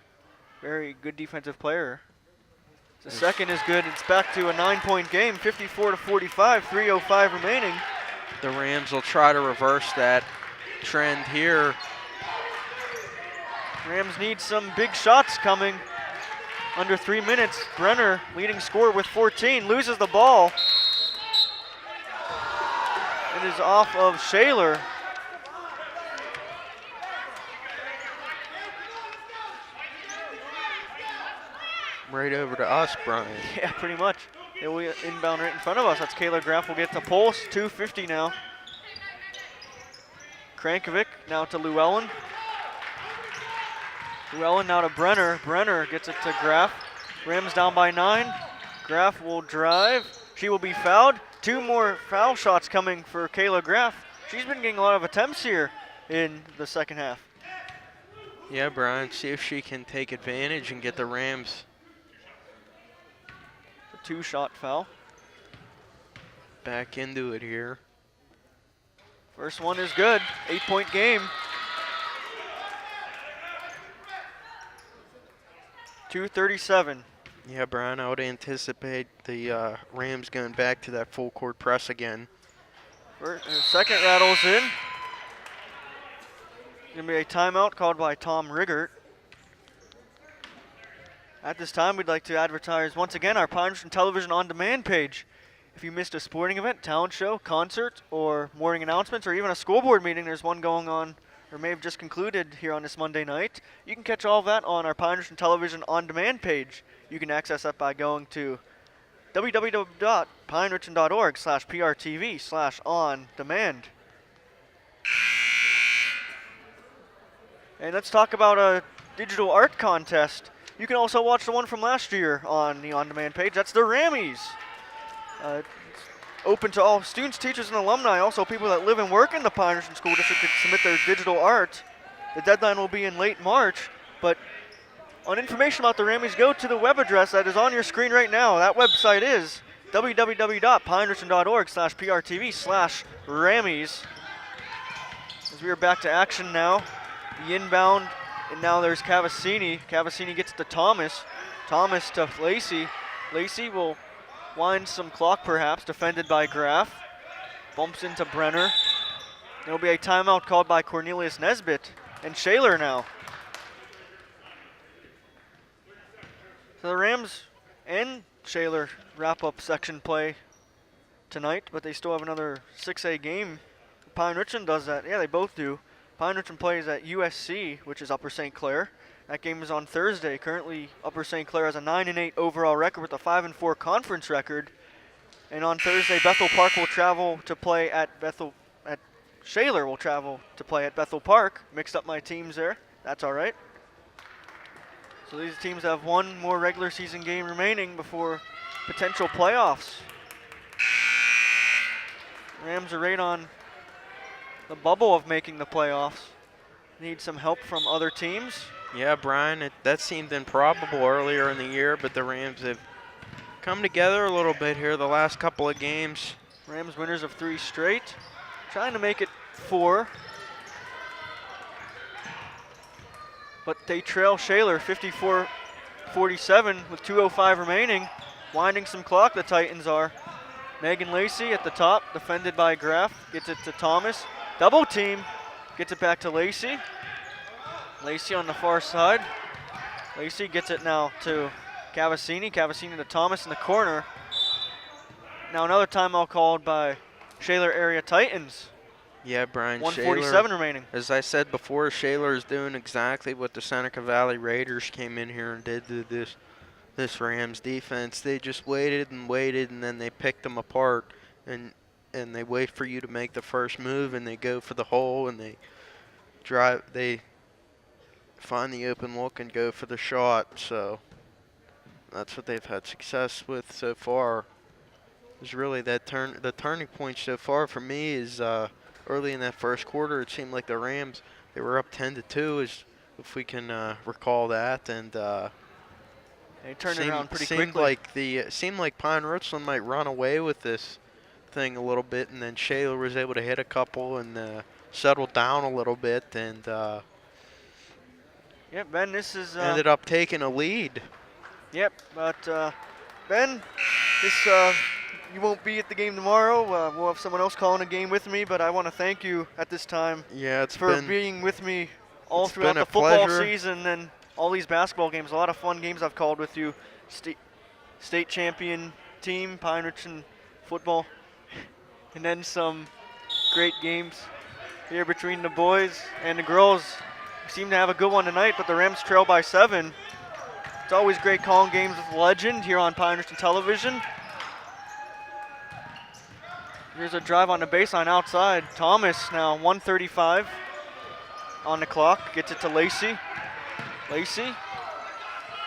A: Very good defensive player. The second is good. It's back to a 9-point game, 54-45, 3:05 remaining.
B: The Rams will try to reverse that trend here.
A: Rams need some big shots coming under 3 minutes. Brenner, leading scorer with 14, loses the ball. It is off of Shaler.
B: Right over to us, Brian.
A: Yeah, pretty much. It will inbound right in front of us. That's Kayla Graff will get to Pulse, 2:50 now. Krankovic now to Llewellyn. Llewellyn now to Brenner. Brenner gets it to Graff. Rams down by 9. Graff will drive. She will be fouled. 2 more foul shots coming for Kayla Graff. She's been getting a lot of attempts here in the second half.
B: Yeah, Brian, see if she can take advantage and get the Rams.
A: A 2-shot foul.
B: Back into it here.
A: First one is good. 8-point game. 2:37.
B: Yeah, Brian, I would anticipate the Rams going back to that full court press again.
A: Second rattles in. Going to be a timeout called by Tom Riggert. At this time, we'd like to advertise once again our Pine Richland Television On Demand page. If you missed a sporting event, talent show, concert, or morning announcements, or even a school board meeting, there's one going on or may have just concluded here on this Monday night. You can catch all of that on our Pine Richland Television On Demand page. You can access that by going to www.pinerichland.org/PRTV/on-demand. And let's talk about a digital art contest. You can also watch the one from last year on the on-demand page. That's the Rammies. It's open to all students, teachers, and alumni. Also, people that live and work in the Pine Ridge School District can submit their digital art. The deadline will be in late March, but on information about the Rammies, go to the web address that is on your screen right now. That website is www.pinerichton.org/PRTV/Rammies. As we are back to action now, the inbound, and now there's Cavassini. Cavassini gets to Thomas. Thomas to Lacey. Lacey will wind some clock perhaps, defended by Graff. Bumps into Brenner. There will be a timeout called by Cornelius Nesbitt and Shaler now. So the Rams and Shaler wrap up section play tonight, but they still have another 6A game. Pine Richland does that. Yeah, they both do. Pine Richland plays at USC, which is Upper St. Clair. That game is on Thursday. Currently, Upper St. Clair has a 9-8 overall record with a 5-4 conference record. And on Thursday, Bethel Park will travel to play at Shaler will travel to play at Bethel Park. Mixed up my teams there. That's all right. So these teams have one more regular season game remaining before potential playoffs. Rams are right on the bubble of making the playoffs. Need some help from other teams.
B: Yeah, Brian, that seemed improbable earlier in the year, but the Rams have come together a little bit here the last couple of games.
A: Rams winners of 3 straight, trying to make it 4. But they trail Shaler 54-47 with 2:05 remaining. Winding some clock, the Titans are. Megan Lacey at the top, defended by Graff, gets it to Thomas. Double team, gets it back to Lacey. Lacey on the far side. Lacey gets it now to Cavassini. Cavassini to Thomas in the corner. Now another timeout called by Shaler area Titans.
B: Yeah, Brian.
A: 1:47
B: Shaler,
A: remaining.
B: As I said before, Shaler is doing exactly what the Seneca Valley Raiders came in here and did to this Rams defense. They just waited, and then they picked them apart, and they wait for you to make the first move, and they go for the hole, and they find the open look and go for the shot. So that's what they've had success with so far. Is really the turning point so far for me is early in that first quarter. It seemed like the Rams, they were up 10-2, if we can recall that, and
A: they turned it around pretty quickly.
B: Seemed like Pine Richland might run away with this thing a little bit, and then Shaler was able to hit a couple and settle down a little bit, and
A: yeah, Ben, this is
B: ended up taking a lead.
A: Yep, but Ben, this you won't be at the game tomorrow. We'll have someone else calling a game with me, but I want to thank you at this time for being with me all throughout the football season and all these basketball games. A lot of fun games I've called with you. State champion team, Pine Richland football, and then some great games here between the boys and the girls. We seem to have a good one tonight, but the Rams trail by 7. It's always great calling games with legend here on Pine Richland Television. Here's a drive on the baseline outside. Thomas now 1:35 on the clock. Gets it to Lacey. Lacey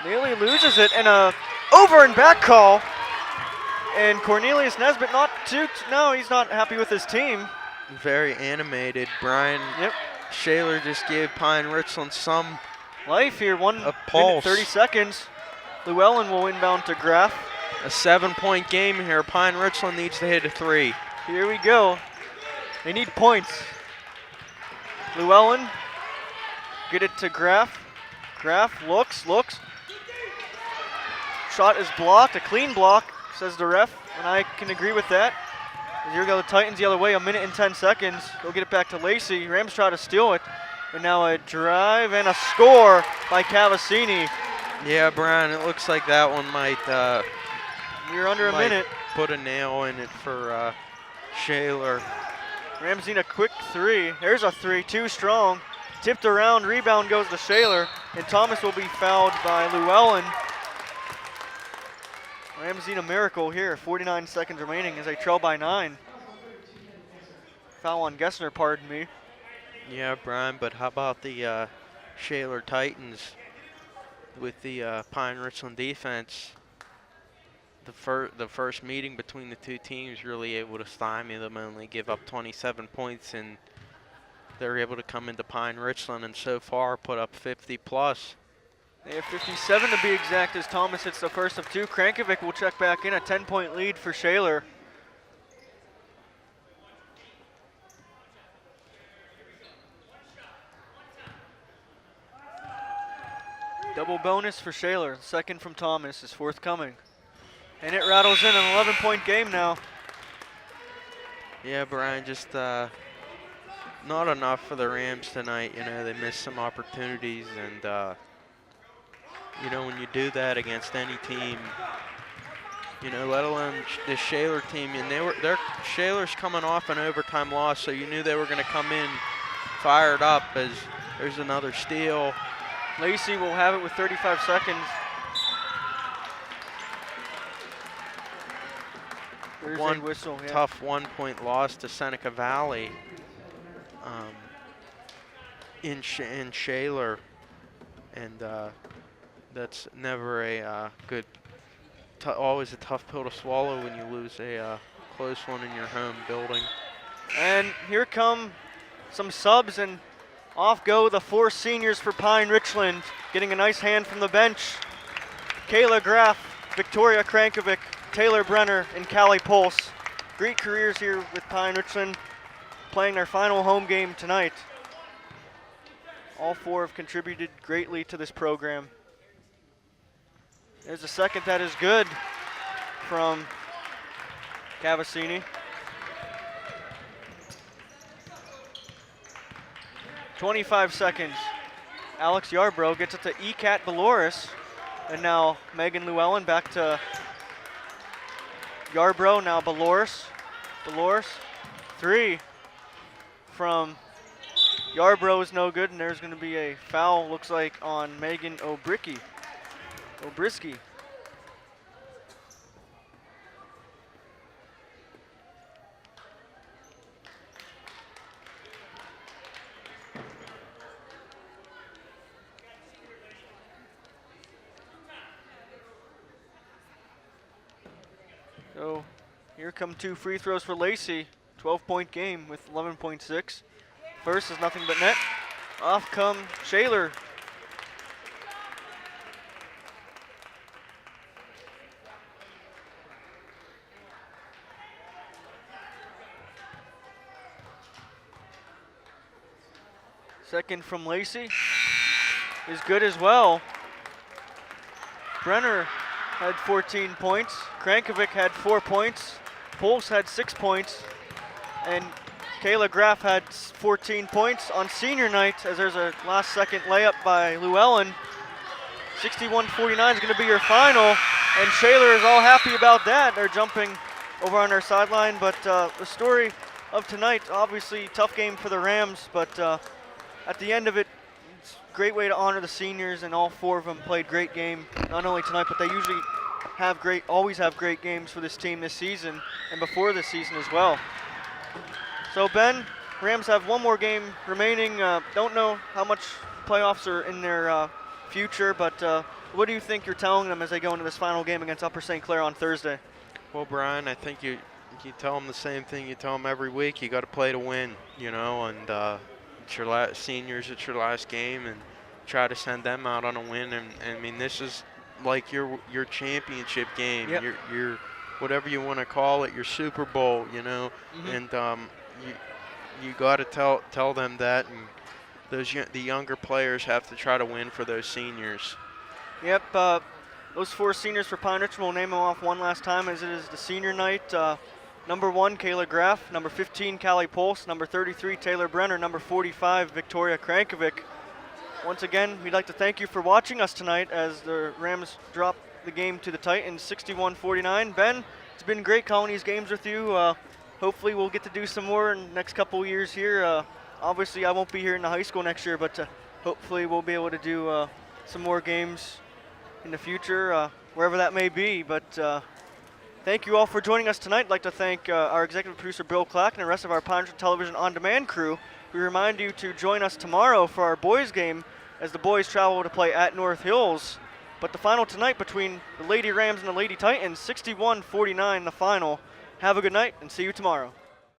A: nearly loses it, and a over and back call. And Cornelius Nesbitt no, he's not happy with his team.
B: Very animated, Brian.
A: Yep.
B: Shaler just gave Pine Richland some
A: life here. 1 minute
B: pulse.
A: 30 seconds. Llewellyn will inbound to Graff.
B: A 7-point game here. Pine Richland needs to hit a 3.
A: Here we go. They need points. Llewellyn, get it to Graff. Graff looks. Shot is blocked, a clean block, says the ref, and I can agree with that. Here go the Titans the other way, 1 minute and 10 seconds. They'll get it back to Lacey. Rams try to steal it. And now a drive and a score by Cavassini.
B: Yeah, Brian, it looks like that one might
A: We're under a minute.
B: Put a nail in it for Shaler.
A: Rams need a quick 3. There's a 3, too strong. Tipped around, rebound goes to Shaler, and Thomas will be fouled by Llewellyn. Rams need a miracle here. 49 seconds remaining as they trail by 9. Foul on Gessner, pardon me.
B: Yeah, Brian, but how about the Shaler Titans with the Pine Richland defense. The first meeting between the two teams really able to stymie them, only give up 27 points, and they're able to come into Pine Richland and so far put up 50 plus.
A: They have 57 to be exact as Thomas hits the first of two. Krankovic will check back in, a 10-point lead for Shaler. Double bonus for Shaler. Second from Thomas is forthcoming. And it rattles in an 11-point game now.
B: Yeah, Brian, just not enough for the Rams tonight. You know, they missed some opportunities, and you know, when you do that against any team, you know, let alone the Shaler team, and Shaler's coming off an overtime loss, so you knew they were going to come in fired up. As there's another steal.
A: Lacey will have it with 35 seconds. There's
B: One
A: a whistle, yeah.
B: tough 1-point loss to Seneca Valley in Shaler, and that's never a good, always a tough pill to swallow when you lose a close one in your home building.
A: And here come some subs, and off go the four seniors for Pine Richland, getting a nice hand from the bench. Kayla Graff, Victoria Krankovic, Taylor Brenner, and Callie Pulse. Great careers here with Pine Richland, playing their final home game tonight. All four have contributed greatly to this program. There's a second that is good from Cavassini. 25 seconds. Alex Yarbrough gets it to Ecat Beloris. And now Megan Llewellyn back to Yarbrough, now Beloris. Beloris, three from Yarbrough is no good, and there's going to be a foul, looks like, on Megan Obrisky. So here come two free throws for Lacey. 12-point game with 11.6. First is nothing but net. Off come Shaler. Second from Lacey is good as well. Brenner had 14 points. Krankovic had 4 points. Pulse had 6 points. And Kayla Graff had 14 points on senior night, as there's a last second layup by Llewellyn. 61-49 is going to be your final. And Shaler is all happy about that. They're jumping over on their sideline. But the story of tonight, obviously tough game for the Rams, but at the end of it, it's a great way to honor the seniors, and all four of them played great game, not only tonight, but they usually always have great games for this team this season and before this season as well. So Ben, Rams have one more game remaining. Don't know how much playoffs are in their future, but what do you think you're telling them as they go into this final game against Upper St. Clair on Thursday?
B: Well, Brian, I think you tell them the same thing you tell them every week. You got to play to win, you know, and it's your seniors, it's your last game, and try to send them out on a win. And I mean, this is like your championship game,
A: yep.
B: your whatever you want to call it, your Super Bowl, you know. Mm-hmm. And you got to tell them that, and the younger players have to try to win for those seniors.
A: Yep, those four seniors for Pine Richland, we'll name them off one last time, as it is the senior night. Number 1, Kayla Graff. Number 15, Callie Pulse. Number 33, Taylor Brenner. Number 45, Victoria Krankovic. Once again, we'd like to thank you for watching us tonight as the Rams drop the game to the Titans, 61-49. Ben, it's been great calling these games with you. Hopefully we'll get to do some more in the next couple of years here. Obviously, I won't be here in the high school next year, but hopefully we'll be able to do some more games in the future, wherever that may be. But thank you all for joining us tonight. I'd like to thank our executive producer, Bill Clack, and the rest of our Pine Richland Television On Demand crew. We remind you to join us tomorrow for our boys game as the boys travel to play at North Hills. But the final tonight between the Lady Rams and the Lady Titans, 61-49 the final. Have a good night and see you tomorrow.